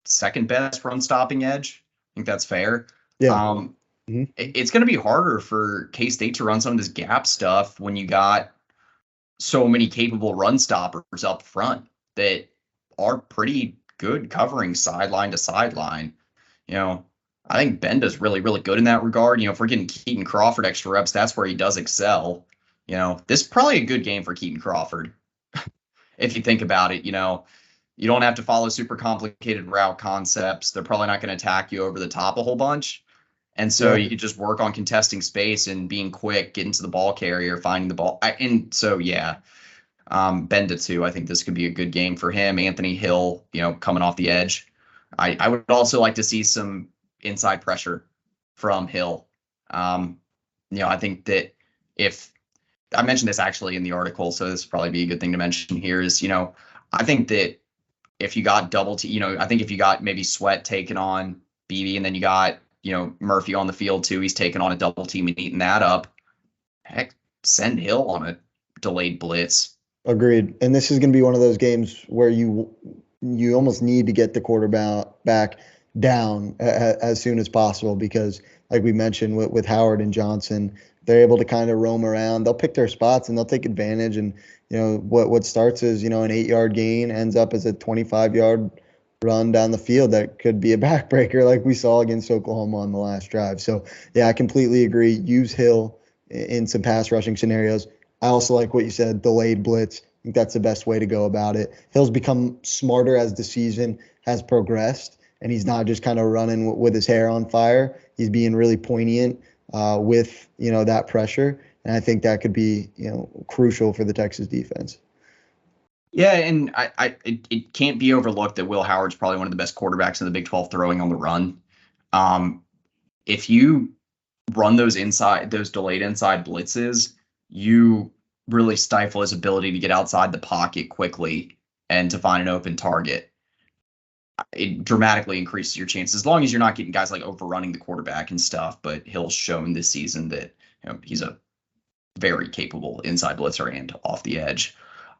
second best run stopping edge. I think that's fair. Yeah. It's going to be harder for K-State to run some of this gap stuff when you got so many capable run stoppers up front that are pretty good covering sideline to sideline. I think Benda's really, really good in that regard. If we're getting Keaton Crawford extra reps, that's where he does excel. This is probably a good game for Keaton Crawford. If you think about it, you don't have to follow super complicated route concepts. They're probably not going to attack you over the top a whole bunch. And so you could just work on contesting space and being quick, getting to the ball carrier, finding the ball. Benda too. I think this could be a good game for him. Anthony Hill, coming off the edge. I would also like to see some inside pressure from Hill. I think that if I mentioned this actually in the article, so this would probably be a good thing to mention here is, I think that if you got I think if you got maybe Sweat taking on BB and then you got, Murphy on the field too, he's taking on a double team and eating that up. Heck, send Hill on a delayed blitz. Agreed. And this is going to be one of those games where you almost need to get the quarterback back down as soon as possible because, like we mentioned with Howard and Johnson, they're able to kind of roam around. They'll pick their spots and they'll take advantage. And what starts as an 8-yard gain ends up as a 25-yard run down the field that could be a backbreaker like we saw against Oklahoma on the last drive. So, yeah, I completely agree. Use Hill in some pass rushing scenarios. I also like what you said, delayed blitz. I think that's the best way to go about it. Hill's become smarter as the season has progressed, and he's not just kind of running with his hair on fire. He's being really poignant with, that pressure. And I think that could be, crucial for the Texas defense. Yeah, and it can't be overlooked that Will Howard's probably one of the best quarterbacks in the Big 12 throwing on the run. If you run those delayed inside blitzes, you really stifle his ability to get outside the pocket quickly and to find an open target. It dramatically increases your chances as long as you're not getting guys like overrunning the quarterback and stuff. But Hill's shown this season that he's a very capable inside blitzer and off the edge.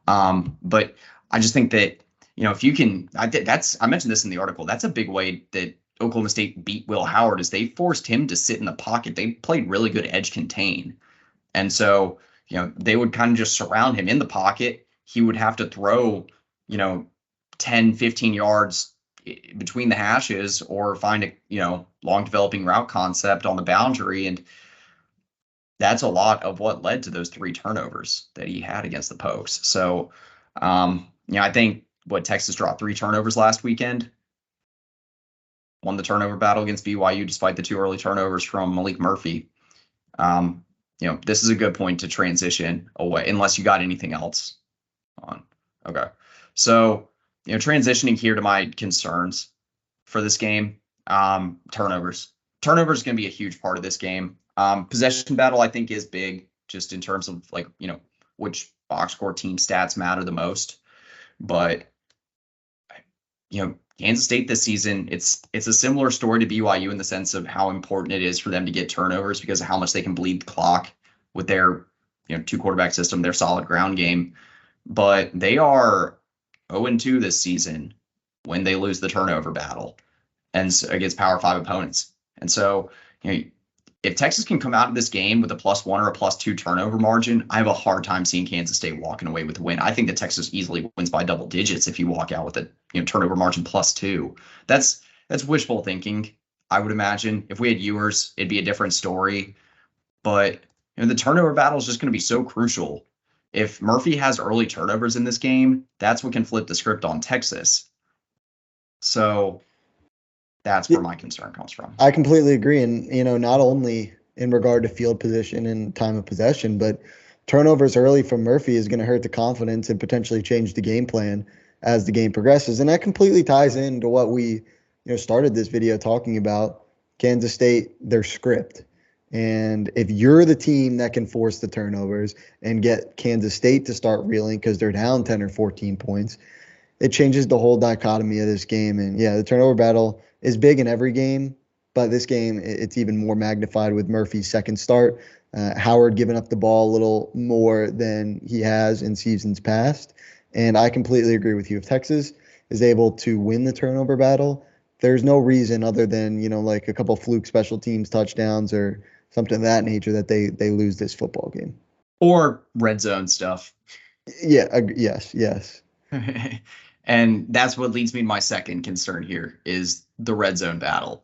But I just think that, if you can, I mentioned this in the article, that's a big way that Oklahoma State beat Will Howard is they forced him to sit in the pocket. They played really good edge contain. And so, they would kind of just surround him in the pocket. He would have to throw, 10, 15 yards between the hashes or find a, long developing route concept on the boundary. And that's a lot of what led to those 3 turnovers that he had against the Pokes. So, I think Texas dropped 3 turnovers last weekend, won the turnover battle against BYU despite the 2 early turnovers from Malik Murphy. This is a good point to transition away unless you got anything else on. Okay. So, transitioning here to my concerns for this game, turnovers. Turnovers is going to be a huge part of this game. Possession battle, I think, is big just in terms of which box score team stats matter the most. But, Kansas State this season, it's a similar story to BYU in the sense of how important it is for them to get turnovers because of how much they can bleed the clock with their, 2 quarterback system, their solid ground game. But they are 0-2 this season when they lose the turnover battle and against Power 5 opponents. And so, if Texas can come out of this game with a +1 or a +2 turnover margin, I have a hard time seeing Kansas State walking away with a win. I think that Texas easily wins by double digits if you walk out with turnover margin +2. That's wishful thinking. I would imagine if we had Ewers, it'd be a different story. But the turnover battle is just going to be so crucial. If Murphy has early turnovers in this game, that's what can flip the script on Texas. So that's where my concern comes from. I completely agree. And, not only in regard to field position and time of possession, but turnovers early from Murphy is going to hurt the confidence and potentially change the game plan as the game progresses. And that completely ties into what we, started this video talking about. Kansas State, their script. And if you're the team that can force the turnovers and get Kansas State to start reeling because they're down 10 or 14 points, it changes the whole dichotomy of this game. And yeah, the turnover battle is big in every game, but this game, it's even more magnified with Murphy's second start. Howard giving up the ball a little more than he has in seasons past. And I completely agree with you. If Texas is able to win the turnover battle, there's no reason other than, like a couple fluke special teams touchdowns or something of that nature that they lose this football game. Or red zone stuff. Yeah. Yes. And that's what leads me to my second concern here is the red zone battle.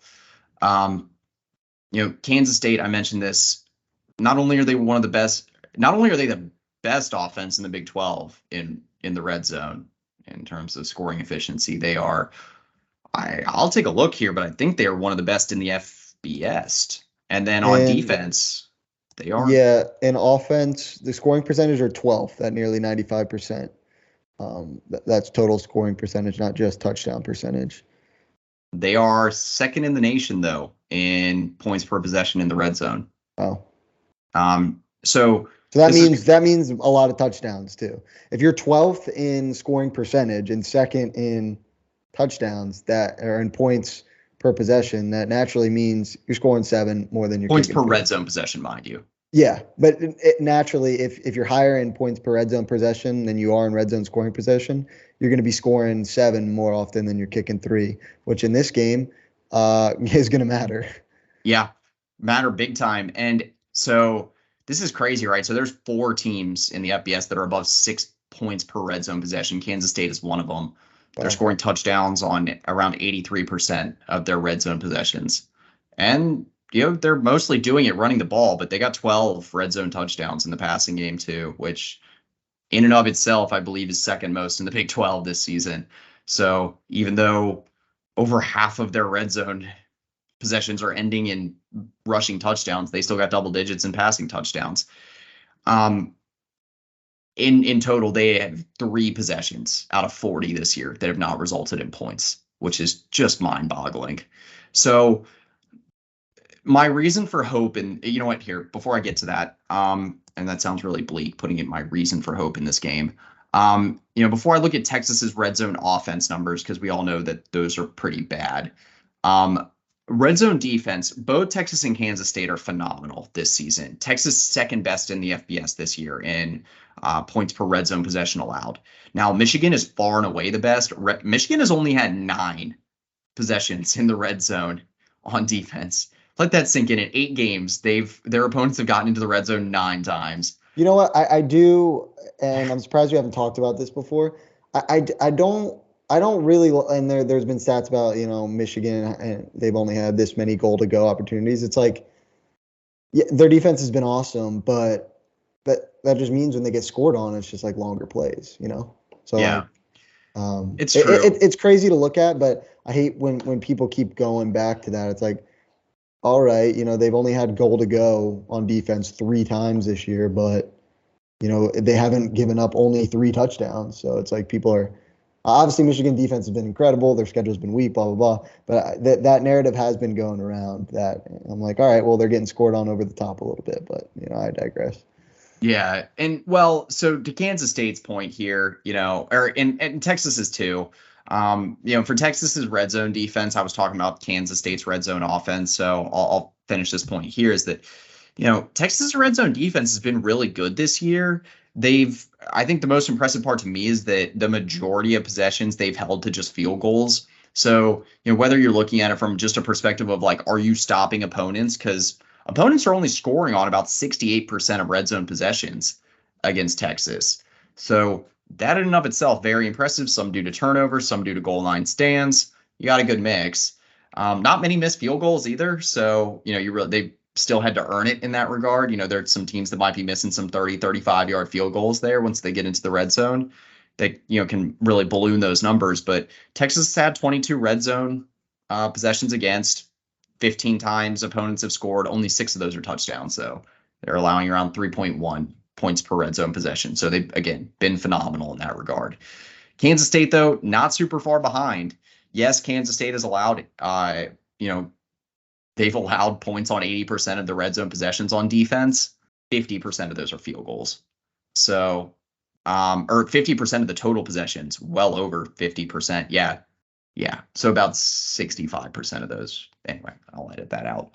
Kansas State, I mentioned this, not only are they the best offense in the Big 12 in the red zone in terms of scoring efficiency, they are, I'll take a look here, but I think they are one of the best in the FBS. And then on defense, they are. Yeah, in offense, the scoring percentage are 12th at nearly 95%. That's total scoring percentage, not just touchdown percentage. They are second in the nation, though, in points per possession in the red zone. Oh. So that means a lot of touchdowns too. If you're 12th in scoring percentage and second in touchdowns that are in points per possession, that naturally means you're scoring 7 more than you're points per red zone possession, mind you. Yeah, but naturally, if you're higher in points per red zone possession than you are in red zone scoring possession, you're going to be scoring 7 more often than you're kicking 3, which in this game is going to matter. Yeah, matter big time. And so this is crazy, right? So there's 4 teams in the FBS that are above 6 points per red zone possession. Kansas State is one of them. Wow. They're scoring touchdowns on around 83% of their red zone possessions. And they're mostly doing it running the ball, but they got 12 red zone touchdowns in the passing game too, which in and of itself, I believe is second most in the Big 12 this season. So even though over half of their red zone possessions are ending in rushing touchdowns, they still got double digits in passing touchdowns. In total, they have 3 possessions out of 40 this year that have not resulted in points, which is just mind-boggling. So my reason for hope, and here, before I get to that, and that sounds really bleak, putting in my reason for hope in this game. Before I look at Texas's red zone offense numbers, because we all know that those are pretty bad. Red zone defense, both Texas and Kansas State are phenomenal this season. Texas second best in the FBS this year in points per red zone possession allowed. Now, Michigan is far and away the best. Michigan has only had 9 possessions in the red zone on defense. Let that sink in. 8 games, their opponents have gotten into the red zone 9 times. You know what? I do, and I'm surprised we haven't talked about this before. I don't really, and there's been stats about, Michigan, and they've only had this many goal to go opportunities. It's like, yeah, their defense has been awesome, but that just means when they get scored on, it's just like longer plays, So yeah, it's true. It's crazy to look at, but I hate when people keep going back to that. It's like, all right, they've only had goal to go on defense 3 times this year, but they haven't given up only 3 touchdowns. So it's like people are obviously Michigan defense has been incredible. Their schedule's been weak, blah, blah, blah. But that narrative has been going around that I'm like, all right, well, they're getting scored on over the top a little bit, but I digress. Yeah. And so to Kansas State's point here, and Texas's too, for Texas's red zone defense, I was talking about Kansas State's red zone offense. So I'll finish this point here is that, Texas's red zone defense has been really good this year. I think the most impressive part to me is that the majority of possessions they've held to just field goals. So, whether you're looking at it from just a perspective of like, are you stopping opponents? Because opponents are only scoring on about 68% of red zone possessions against Texas. So that in and of itself, very impressive. Some due to turnovers, some due to goal line stands. You got a good mix. Not many missed field goals either. So, they still had to earn it in that regard. There's some teams that might be missing some 30, 35-yard field goals there once they get into the red zone. They, can really balloon those numbers. But Texas had 22 red zone possessions against. 15 times opponents have scored. Only 6 of those are touchdowns. So they're allowing around 3.1 points per red zone possession. So they've, again, been phenomenal in that regard. Kansas State, though, not super far behind. Yes, Kansas State has allowed, they've allowed points on 80% of the red zone possessions on defense. 50% of those are field goals. So, or 50% of the total possessions, well over 50%. Yeah. So about 65% of those. Anyway, I'll edit that out.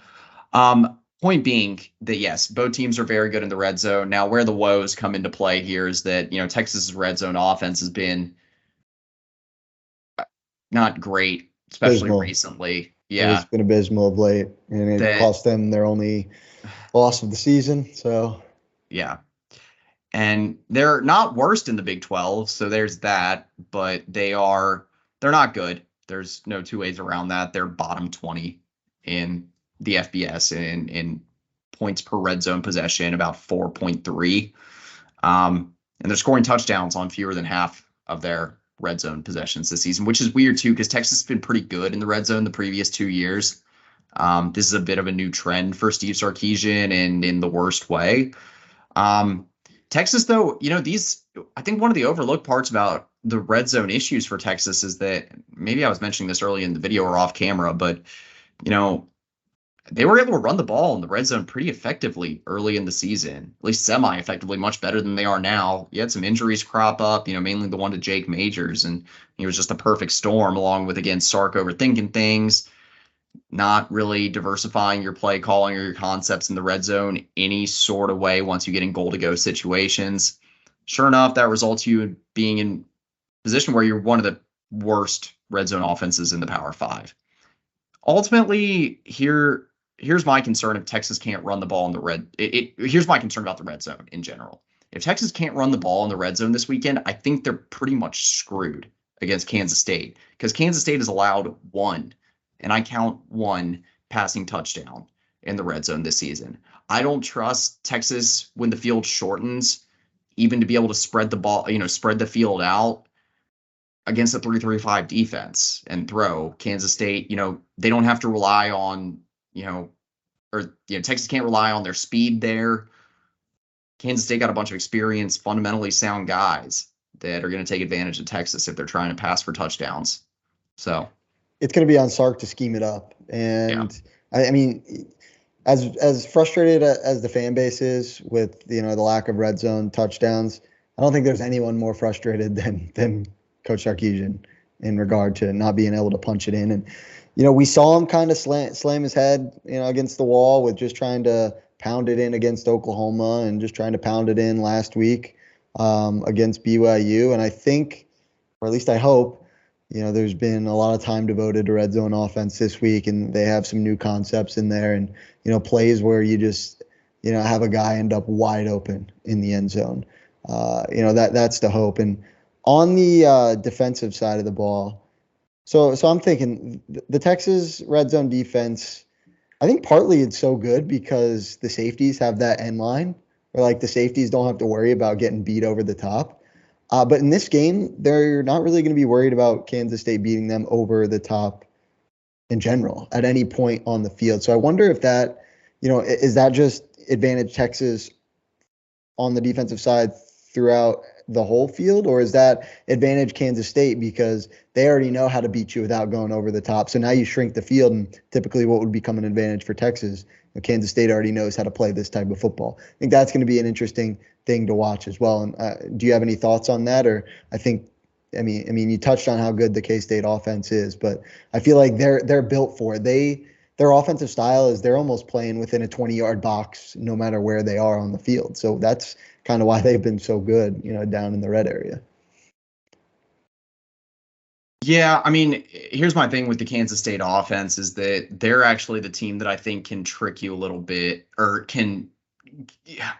Point being that, yes, both teams are very good in the red zone. Now, where the woes come into play here is that, Texas's red zone offense has been not great, especially Abysmal. recently. Yeah. It's been abysmal of late, and it cost them their only loss of the season. So, yeah. And they're not worst in the Big 12, so there's that, but they're not good. There's no two ways around that. They're bottom 20 in the FBS in points per red zone possession, about 4.3. And they're scoring touchdowns on fewer than half of their red zone possessions this season, which is weird too, because Texas has been pretty good in the red zone the previous 2 years. This is a bit of a new trend for Steve Sarkisian, and in the worst way. Texas, though, I think one of the overlooked parts about the red zone issues for Texas is that, maybe I was mentioning this early in the video or off camera, but, they were able to run the ball in the red zone pretty effectively early in the season, at least semi-effectively, much better than they are now. You had some injuries crop up, mainly the one to Jake Majors, and he was just a perfect storm, along with, again, Sark overthinking things, not really diversifying your play calling or your concepts in the red zone any sort of way once you get in goal-to-go situations. Sure enough, that results you being in position where you're one of the worst red zone offenses in the Power 5. Ultimately, here's my concern if Texas can't run the ball in the here's my concern about the red zone in general. If Texas can't run the ball in the red zone this weekend, I think they're pretty much screwed against Kansas State, because Kansas State has allowed one, and I count one, passing touchdown in the red zone this season. I don't trust Texas when the field shortens, even to be able to spread the ball, spread the field out against a 3-3-5 defense and throw. Kansas State, they don't have to rely on, Texas can't rely on their speed there. Kansas State got a bunch of experienced, fundamentally sound guys that are going to take advantage of Texas if they're trying to pass for touchdowns. So it's going to be on Sark to scheme it up. And I mean, as frustrated as the fan base is with, the lack of red zone touchdowns, I don't think there's anyone more frustrated than Coach Sarkisian in regard to not being able to punch it in. And, we saw him kind of slam his head, against the wall with just trying to pound it in against Oklahoma and just trying to pound it in last week against BYU. And I think, or at least I hope, there's been a lot of time devoted to red zone offense this week, and they have some new concepts in there, and, plays where you just, have a guy end up wide open in the end zone. That's the hope. And on the defensive side of the ball, so I'm thinking the Texas red zone defense, I think partly it's so good because the safeties have that end line where, like, the safeties don't have to worry about getting beat over the top. But in this game, they're not really going to be worried about Kansas State beating them over the top in general at any point on the field. So I wonder if that, is that just advantage Texas on the defensive side throughout the whole field, or is that advantage Kansas State because they already know how to beat you without going over the top? So now you shrink the field, and typically what would become an advantage for Texas, Kansas State already knows how to play this type of football. I think that's going to be an interesting thing to watch as well. And do you have any thoughts on that? Or I mean, you touched on how good the K-State offense is, but I feel like they're built for it. Their offensive style is they're almost playing within a 20-yard box no matter where they are on the field. So that's kind of why they've been so good, down in the red area. Yeah, I mean, here's my thing with the Kansas State offense is that they're actually the team that I think can trick you a little bit, or can, yeah.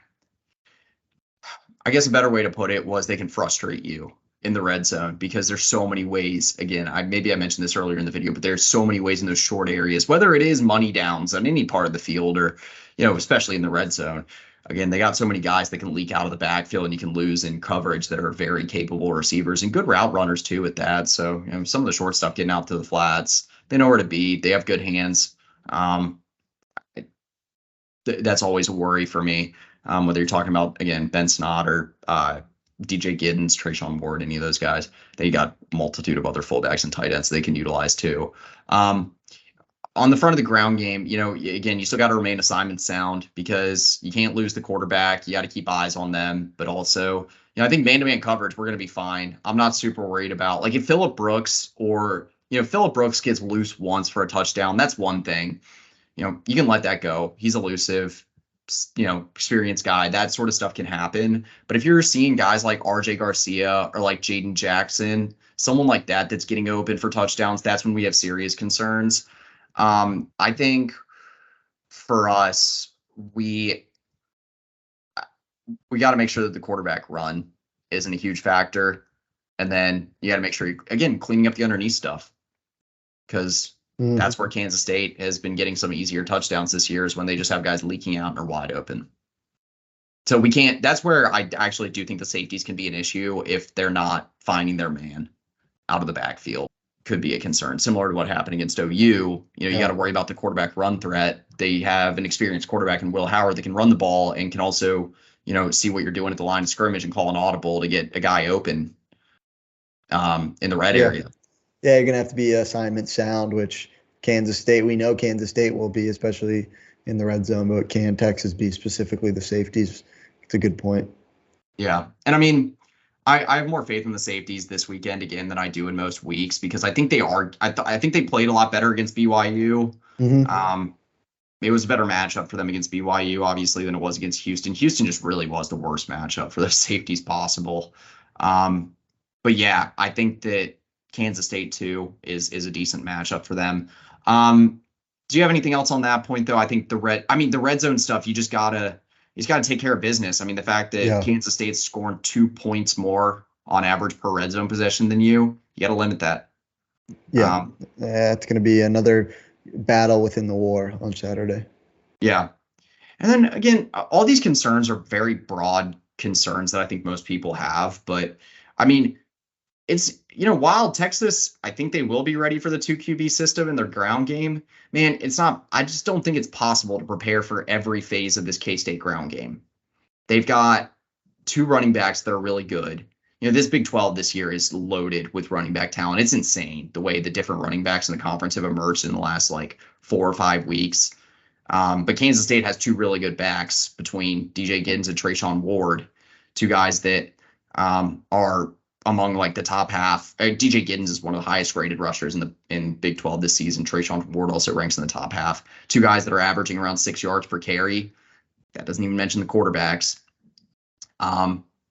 I guess a better way to put it was they can frustrate you in the red zone because there's so many ways. Again, maybe I mentioned this earlier in the video, but there's so many ways in those short areas, whether it is money downs on any part of the field or, especially in the red zone. Again, they got so many guys that can leak out of the backfield and you can lose in coverage that are very capable receivers and good route runners too at that. So, some of the short stuff getting out to the flats, they know where to be. They have good hands. That's always a worry for me. Whether you're talking about, again, Ben Snott or DJ Giddens, Trayshawn Ward, any of those guys, they got a multitude of other fullbacks and tight ends they can utilize too. On the front of the ground game, again, you still got to remain assignment sound because you can't lose the quarterback. You got to keep eyes on them. But also, I think man-to-man coverage, we're going to be fine. I'm not super worried about, like, if Phillip Brooks gets loose once for a touchdown, that's one thing. You can let that go. He's elusive, experienced guy. That sort of stuff can happen. But if you're seeing guys like RJ Garcia or like Jaden Jackson, someone like that that's getting open for touchdowns, that's when we have serious concerns. I think for us, we got to make sure that the quarterback run isn't a huge factor. And then you got to make sure again, cleaning up the underneath stuff because that's where Kansas State has been getting some easier touchdowns this year is when they just have guys leaking out and are wide open. So that's where I actually do think the safeties can be an issue if they're not finding their man out of the backfield. Could be a concern, similar to what happened against OU. You got to worry about the quarterback run threat. They have an experienced quarterback in Will Howard that can run the ball and can also, see what you're doing at the line of scrimmage and call an audible to get a guy open in the red area. Yeah, you're going to have to be assignment sound, which we know Kansas State will be, especially in the red zone, but can Texas be specifically the safeties? It's a good point. Yeah. And I mean, I have more faith in the safeties this weekend again than I do in most weeks because I think they are. I think they played a lot better against BYU. It was a better matchup for them against BYU, obviously, than it was against Houston. Houston just really was the worst matchup for the safeties possible. But yeah, I think that Kansas State too is a decent matchup for them. Do you have anything else on that point though? I think the red zone stuff, you just gotta take care of business. I mean, the fact that Kansas State's scoring 2 points more on average per red zone possession than you got to limit that. Yeah, it's going to be another battle within the war on Saturday. Yeah. And then again, all these concerns are very broad concerns that I think most people have. But I mean, it's, while Texas, I think they will be ready for the 2 QB system in their ground game, man, I just don't think it's possible to prepare for every phase of this K-State ground game. They've got 2 running backs that are really good. This Big 12 this year is loaded with running back talent. It's insane the way the different running backs in the conference have emerged in the last 4 or 5 weeks. But Kansas State has 2 really good backs between DJ Giddens and Trayshawn Ward, 2 guys that are among the top half. DJ Giddens is one of the highest rated rushers in Big 12 this season. Trayshawn Ward also ranks in the top half. 2 guys that are averaging around 6 yards per carry. That doesn't even mention the quarterbacks.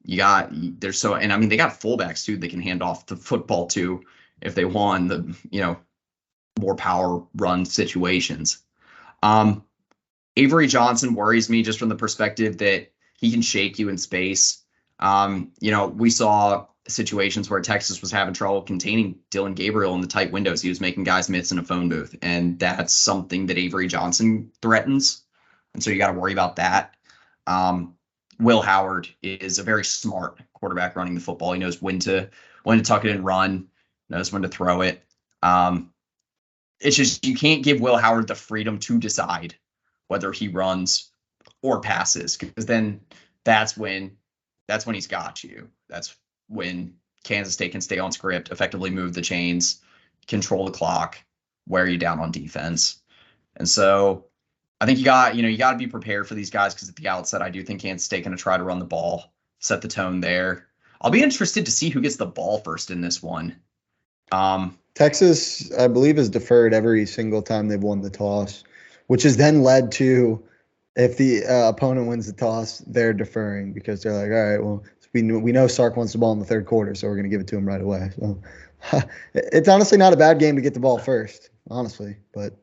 They got fullbacks too that can hand off the football to if they want the more power run situations. Avery Johnson worries me just from the perspective that he can shake you in space. We saw situations where Texas was having trouble containing Dylan Gabriel in the tight windows. He was making guys miss in a phone booth, and that's something that Avery Johnson threatens. And so you got to worry about that. Will Howard is a very smart quarterback running the football. He knows when to tuck it and run, knows when to throw it. It's just you can't give Will Howard the freedom to decide whether he runs or passes, because then that's when he's got you. That's when Kansas State can stay on script, effectively move the chains, control the clock, wear you down on defense. And so I think you got to be prepared for these guys, because at the outset, I do think Kansas State going to try to run the ball, set the tone there. I'll be interested to see who gets the ball first in this one. Texas, I believe, has deferred every single time they've won the toss, which has then led to, if the opponent wins the toss, they're deferring because they're like, all right, well, we know Sark wants the ball in the third quarter, so we're going to give it to him right away. So it's honestly not a bad game to get the ball first, honestly, but.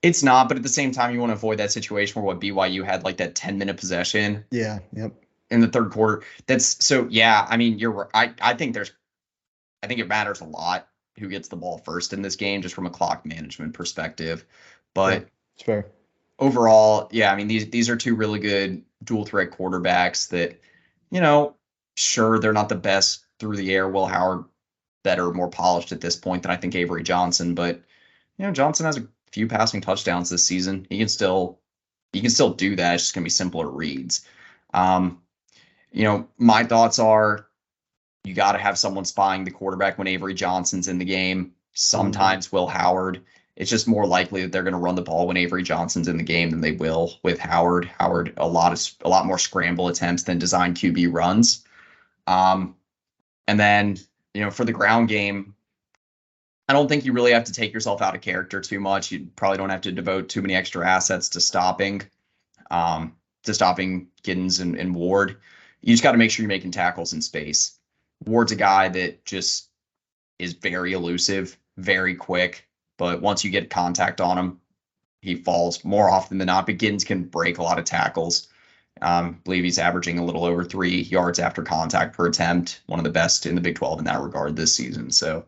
It's not, but at the same time, you want to avoid that situation where BYU had that 10-minute possession. Yeah, yep. in the third quarter. That's so, yeah, I mean, I think it matters a lot who gets the ball first in this game, just from a clock management perspective. Yeah, But it's fair. overall, yeah, I mean, these are two really good dual threat quarterbacks that, sure, they're not the best through the air. Will Howard better, more polished at this point than I think Avery Johnson, but Johnson has a few passing touchdowns this season. He can still do that. It's just gonna be simpler reads. My thoughts are you got to have someone spying the quarterback when Avery Johnson's in the game. Sometimes Will Howard. It's just more likely that they're going to run the ball when Avery Johnson's in the game than they will with Howard. Howard a lot more scramble attempts than design QB runs. And then for the ground game, I don't think you really have to take yourself out of character too much. You probably don't have to devote too many extra assets to stopping Giddens and Ward. You just got to make sure you're making tackles in space. Ward's a guy that just is very elusive, very quick, but once you get contact on him, he falls more often than not. But Giddens can break a lot of tackles. I believe he's averaging a little over 3 yards after contact per attempt, one of the best in the Big 12 in that regard this season. So,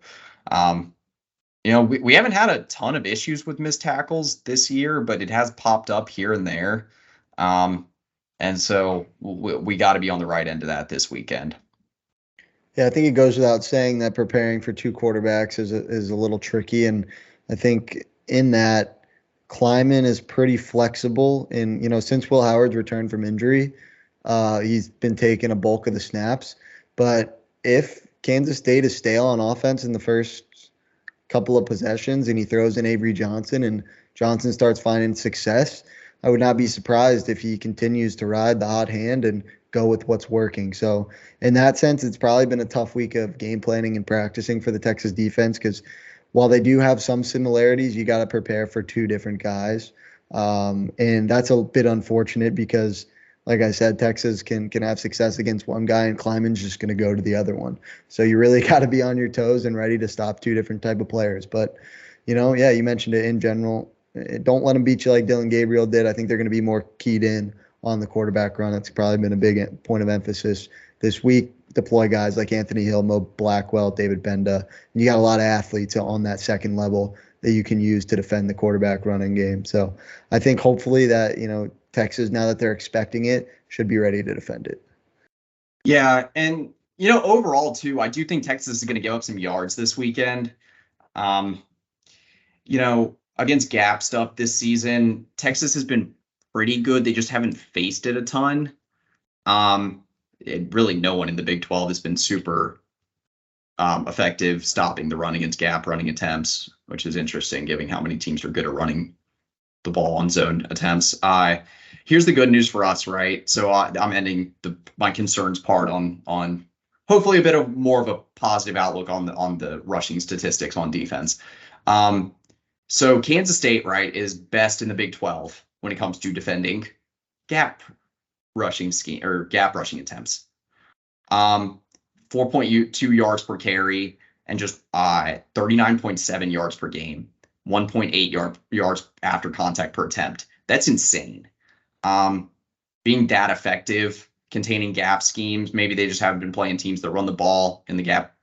we haven't had a ton of issues with missed tackles this year, but it has popped up here and there. And so we got to be on the right end of that this weekend. Yeah, I think it goes without saying that preparing for two quarterbacks is a little tricky, and I think in that Kleiman is pretty flexible. And since Will Howard's returned from injury, he's been taking a bulk of the snaps. But if Kansas State is stale on offense in the first couple of possessions, and he throws in Avery Johnson, and Johnson starts finding success, I would not be surprised if he continues to ride the hot hand and go with what's working. So in that sense, it's probably been a tough week of game planning and practicing for the Texas defense, because while they do have some similarities, you got to prepare for two different guys. And that's a bit unfortunate because, like I said, Texas can have success against one guy and Kleiman's just going to go to the other one. So you really got to be on your toes and ready to stop two different type of players. But, yeah, you mentioned it in general. Don't let them beat you like Dylan Gabriel did. I think they're going to be more keyed in on the quarterback run. That's probably been a big point of emphasis this week. Deploy guys like Anthony Hill, Mo Blackwell, David Benda. And you got a lot of athletes on that second level that you can use to defend the quarterback running game. So I think hopefully that, Texas, now that they're expecting it, should be ready to defend it. Yeah. And, overall, too, I do think Texas is going to give up some yards this weekend. Against gap stuff this season, Texas has been pretty good. They just haven't faced it a ton. Really, no one in the Big 12 has been super effective stopping the run against gap running attempts, which is interesting, given how many teams are good at running the ball on zone attempts. Here's the good news for us, right? So I'm ending my concerns part on hopefully a bit of more of a positive outlook on the rushing statistics on defense. So Kansas State, right, is best in the Big 12 when it comes to defending gap rushing scheme or gap rushing attempts. 4.2 yards per carry and just 39.7 yards per game, 1.8 yards after contact per attempt. That's insane. Being that effective, containing gap schemes. Maybe they just haven't been playing teams that run the ball in gap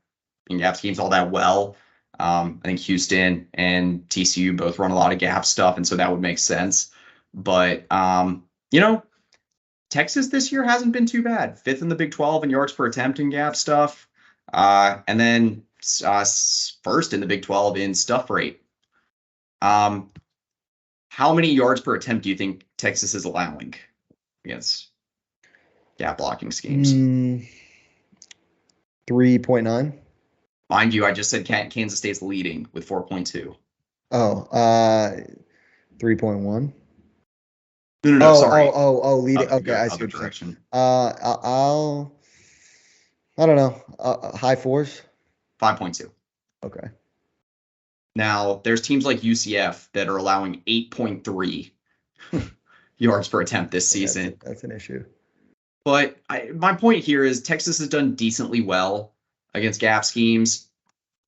schemes all that well. I think Houston and TCU both run a lot of gap stuff, and so that would make sense. But Texas this year hasn't been too bad. 5th in the Big 12 in yards per attempt in gap stuff, and then 1st in the Big 12 in stuff rate. How many yards per attempt do you think Texas is allowing against gap blocking schemes? 3.9. Mind you, I just said Kansas State's leading with 4.2. Oh, 3.1. No, sorry. Leading. Okay, I see what you're saying. I don't know. High 4s. 5.2. Okay. Now, there's teams like UCF that are allowing 8.3 yards per attempt this season. That's an issue. But my point here is Texas has done decently well against gap schemes.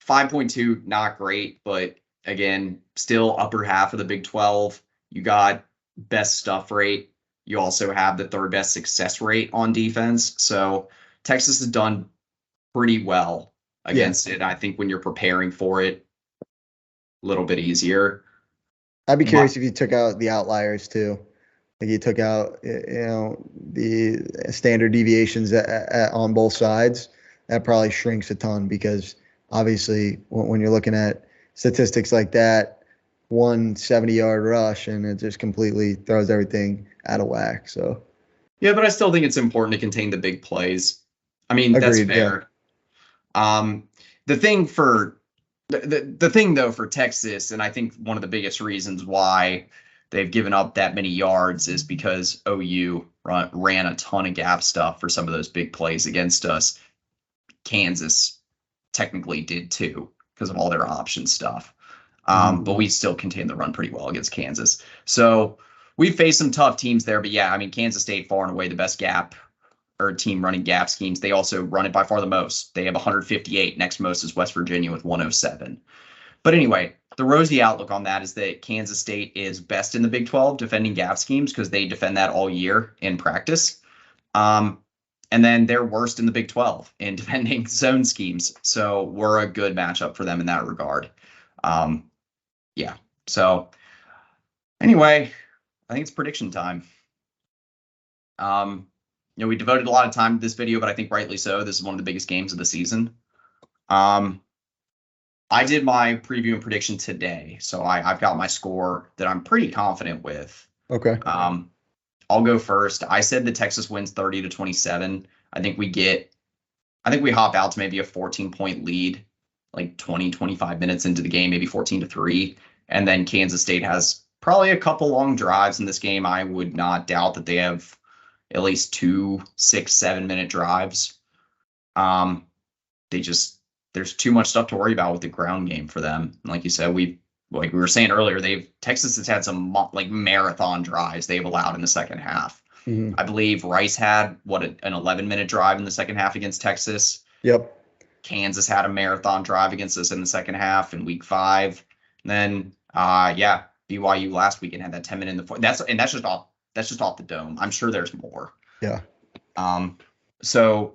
5.2, not great, but again, still upper half of the Big 12. You got best stuff rate. You also have the third best success rate on defense. So Texas has done pretty well against it. I think when you're preparing for it, a little bit easier. I'd be My, curious if you took out the outliers too. Like you took out, the standard deviations on both sides. That probably shrinks a ton because obviously when you're looking at statistics like that, 170-yard rush and it just completely throws everything out of whack. So yeah, but I still think it's important to contain the big plays. I mean, that's agreed. Yeah. fair. The thing for the thing though for Texas, and I think one of the biggest reasons why they've given up that many yards is because OU ran a ton of gap stuff for some of those big plays against us. Kansas technically did too because of all their option stuff. But we still contained the run pretty well against Kansas. So we faced some tough teams there. But yeah, I mean, Kansas State far and away the best gap or team running gap schemes. They also run it by far the most. They have 158. Next most is West Virginia with 107. But anyway, the rosy outlook on that is that Kansas State is best in the Big 12 defending gap schemes because they defend that all year in practice. And then they're worst in the Big 12 in defending zone schemes. So we're a good matchup for them in that regard. Yeah. So anyway, I think it's prediction time. We devoted a lot of time to this video, but I think rightly so. This is one of the biggest games of the season. I did my preview and prediction today, so I've got my score that I'm pretty confident with. Okay. I'll go first. I said that Texas wins 30-27. I think we hop out to maybe a 14-point lead, like 25 minutes into the game, maybe 14-3. And then Kansas State has probably a couple long drives in this game. I would not doubt that they have at least 2 6-7 minute drives. There's too much stuff to worry about with the ground game for them. And like you said, like we were saying earlier, Texas has had some like marathon drives they've allowed in the second half. I believe Rice had an 11-minute drive in the second half against Texas. Yep. Kansas had a marathon drive against us in the second half in week 5. And then BYU last weekend had that 10-minute in the fourth. That's just off the dome. I'm sure there's more. Yeah. So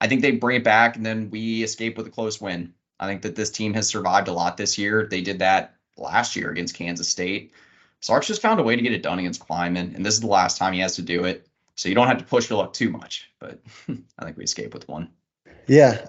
I think they bring it back and then we escape with a close win. I think that this team has survived a lot this year. They did that last year against Kansas State. Sark's just found a way to get it done against Kleiman, and this is the last time he has to do it. So you don't have to push your luck too much, but I think we escape with one. Yeah.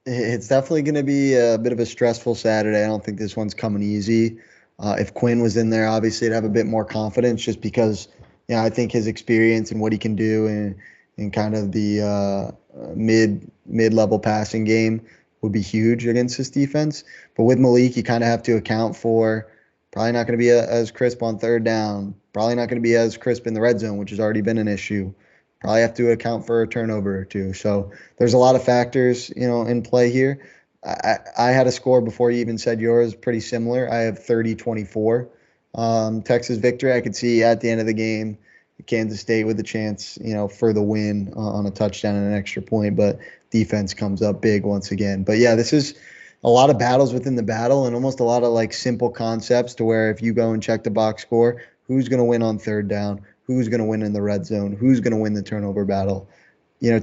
It's definitely going to be a bit of a stressful Saturday. I don't think this one's coming easy. If Quinn was in there, obviously, I'd have a bit more confidence just because, I think his experience and what he can do in kind of the mid-level passing game would be huge against this defense. But with Malik, you kind of have to account for probably not going to be as crisp on third down, probably not going to be as crisp in the red zone, which has already been an issue. Probably have to account for a turnover or two. So there's a lot of factors, in play here. I had a score before you even said yours, pretty similar. I have 30-24 Texas victory. I could see at the end of the game Kansas State with a chance, for the win on a touchdown and an extra point, but defense comes up big once again. But yeah, this is a lot of battles within the battle and almost a lot of like simple concepts to where if you go and check the box score, who's going to win on third down, who's going to win in the red zone, who's going to win the turnover battle.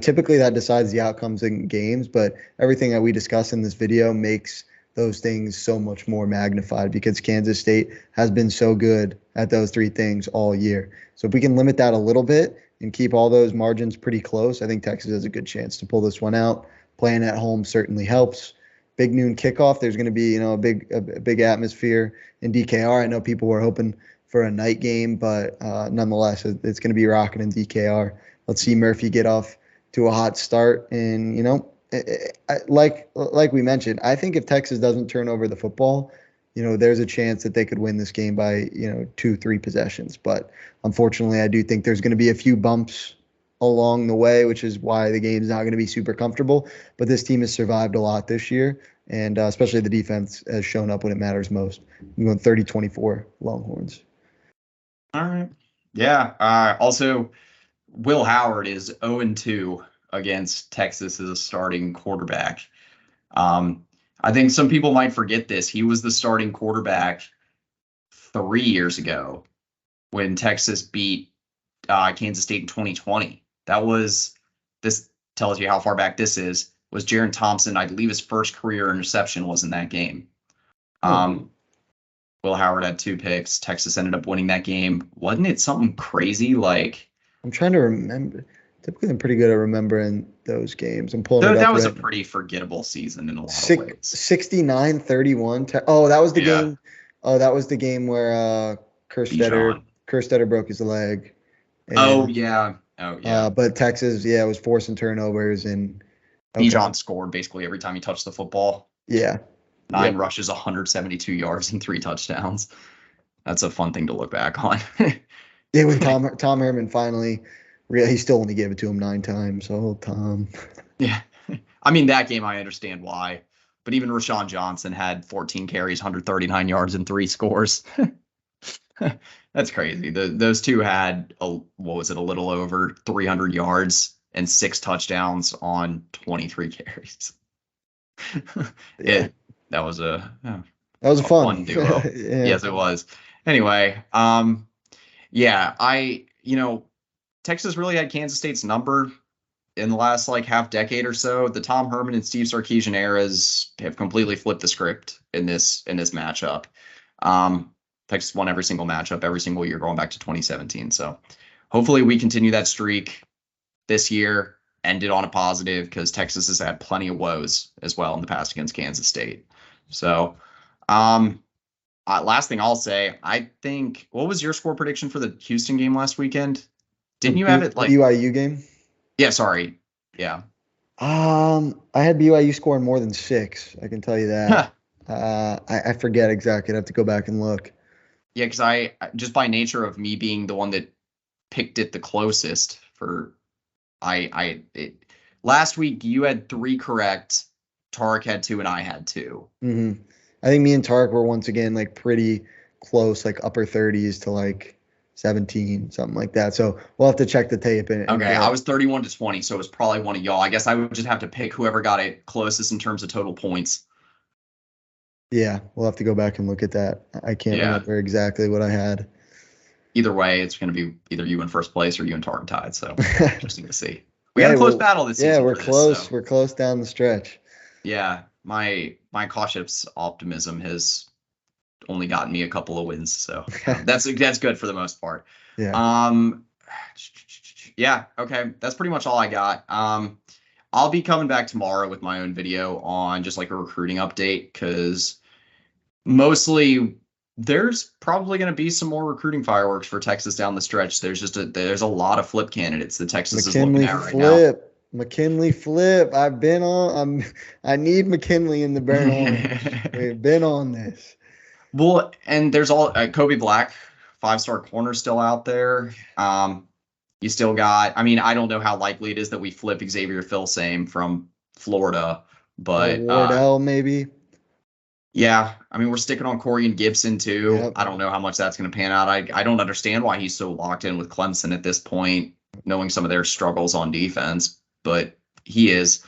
Typically that decides the outcomes in games, but everything that we discuss in this video makes those things so much more magnified because Kansas State has been so good at those three things all year. So if we can limit that a little bit and keep all those margins pretty close, I think Texas has a good chance to pull this one out. Playing at home certainly helps. Big noon kickoff. There's going to be, a big atmosphere in DKR. I know people were hoping for a night game, but nonetheless, it's going to be rocking in DKR. Let's see Murphy get off to a hot start. And, like we mentioned, I think if Texas doesn't turn over the football, there's a chance that they could win this game by, 2-3 possessions. But unfortunately, I do think there's going to be a few bumps along the way, which is why the game's not going to be super comfortable. But this team has survived a lot this year, and especially the defense has shown up when it matters most. I'm going 30-24 Longhorns. All right. Yeah. Also, Will Howard is 0-2 against Texas as a starting quarterback. I think some people might forget this. He was the starting quarterback 3 years ago when Texas beat Kansas State in 2020. This tells you how far back this is. Was Jaron Thompson, I believe his first career interception was in that game. Will Howard had 2 picks. Texas ended up winning that game. Wasn't it something crazy? Like, I'm trying to remember. Typically, I'm pretty good at remembering those games. I'm pulling it up. That was right a pretty forgettable season in a lot of ways. 69-31. Oh, that was the game. Oh, that was the game where Kerstetter broke his leg. And, oh yeah. But Texas, was forcing turnovers, and Bijan scored basically every time he touched the football. Yeah. 9 rushes, 172 yards, and 3 touchdowns. That's a fun thing to look back on. Yeah, when Tom Herman finally, he still only gave it to him 9 times. Oh, Tom. Yeah. I mean, that game, I understand why. But even Rashawn Johnson had 14 carries, 139 yards, and 3 scores. That's crazy. Those two had, a little over 300 yards and 6 touchdowns on 23 carries. That was a fun duo. Yeah. Yes, it was. Anyway, Texas really had Kansas State's number in the last half decade or so. The Tom Herman and Steve Sarkisian eras have completely flipped the script in this matchup. Texas won every single matchup every single year going back to 2017. So hopefully we continue that streak this year, end it on a positive, because Texas has had plenty of woes as well in the past against Kansas State. So last thing I'll say, I think, what was your score prediction for the Houston game last weekend? Didn't you have it BYU game? Yeah, sorry. Yeah. I had BYU scoring more than 6. I can tell you that. I forget exactly. I'd have to go back and look. Yeah, because I just by nature of me being the one that picked it the closest last week you had 3 correct, Tarek had 2, and I had 2. Mm-hmm. I think me and Tarek were once again pretty close, upper 30s to 17, something like that. So we'll have to check the tape. Okay, I was 31-20, so it was probably one of y'all. I guess I would just have to pick whoever got it closest in terms of total points. Yeah, we'll have to go back and look at that. I can't remember exactly what I had. Either way, it's going to be either you in first place or you and Tarek tied. So interesting to see. We had a close battle this season. Yeah, we're close. We're close down the stretch. Yeah, my cautious optimism has only gotten me a couple of wins, so that's good for the most part. Yeah. Yeah. Okay, that's pretty much all I got. I'll be coming back tomorrow with my own video on just a recruiting update, because mostly there's probably going to be some more recruiting fireworks for Texas down the stretch. There's a lot of flip candidates that Texas is looking at right now. McKinley flip. I need McKinley in the burn orange. We've been on this. Well, and there's all Kobe Black, 5-star corner, still out there. You still got, I don't know how likely it is that we flip Xavier Filsame from Florida, but Wardell maybe. Yeah, we're sticking on Corian Gibson too. Yep. I don't know how much that's going to pan out. I don't understand why he's so locked in with Clemson at this point, knowing some of their struggles on defense, but he is.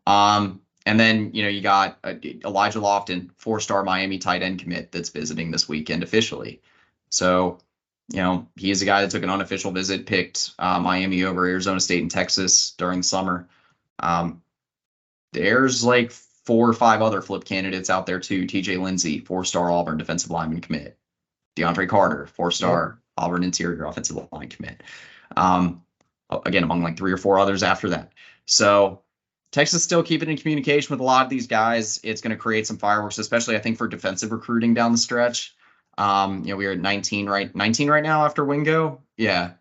And then, you got Elijah Lofton, 4-star Miami tight end commit that's visiting this weekend officially. So, he is a guy that took an unofficial visit, picked Miami over Arizona State and Texas during the summer. There's 4 or 5 other flip candidates out there too. TJ Lindsey, 4-star Auburn defensive lineman commit. DeAndre Carter, 4-star Auburn interior offensive line commit. Again, among 3 or 4 others after that. So Texas still keeping in communication with a lot of these guys. It's going to create some fireworks, especially I think for defensive recruiting down the stretch. We are at 19 right now after Wingo. Yeah.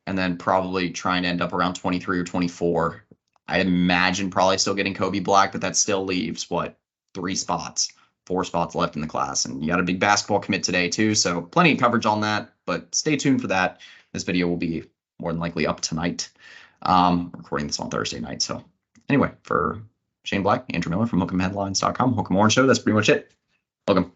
And then probably trying to end up around 23 or 24. I imagine probably still getting Kobe Black, but that still leaves 4 spots left in the class. And you got a big basketball commit today too. So plenty of coverage on that, but stay tuned for that. This video will be more than likely up tonight. Recording this on Thursday night. So anyway, for Shane Black, Andrew Miller from Hook'emHeadlines.com, Hook 'em Horn Show, that's pretty much it. Welcome.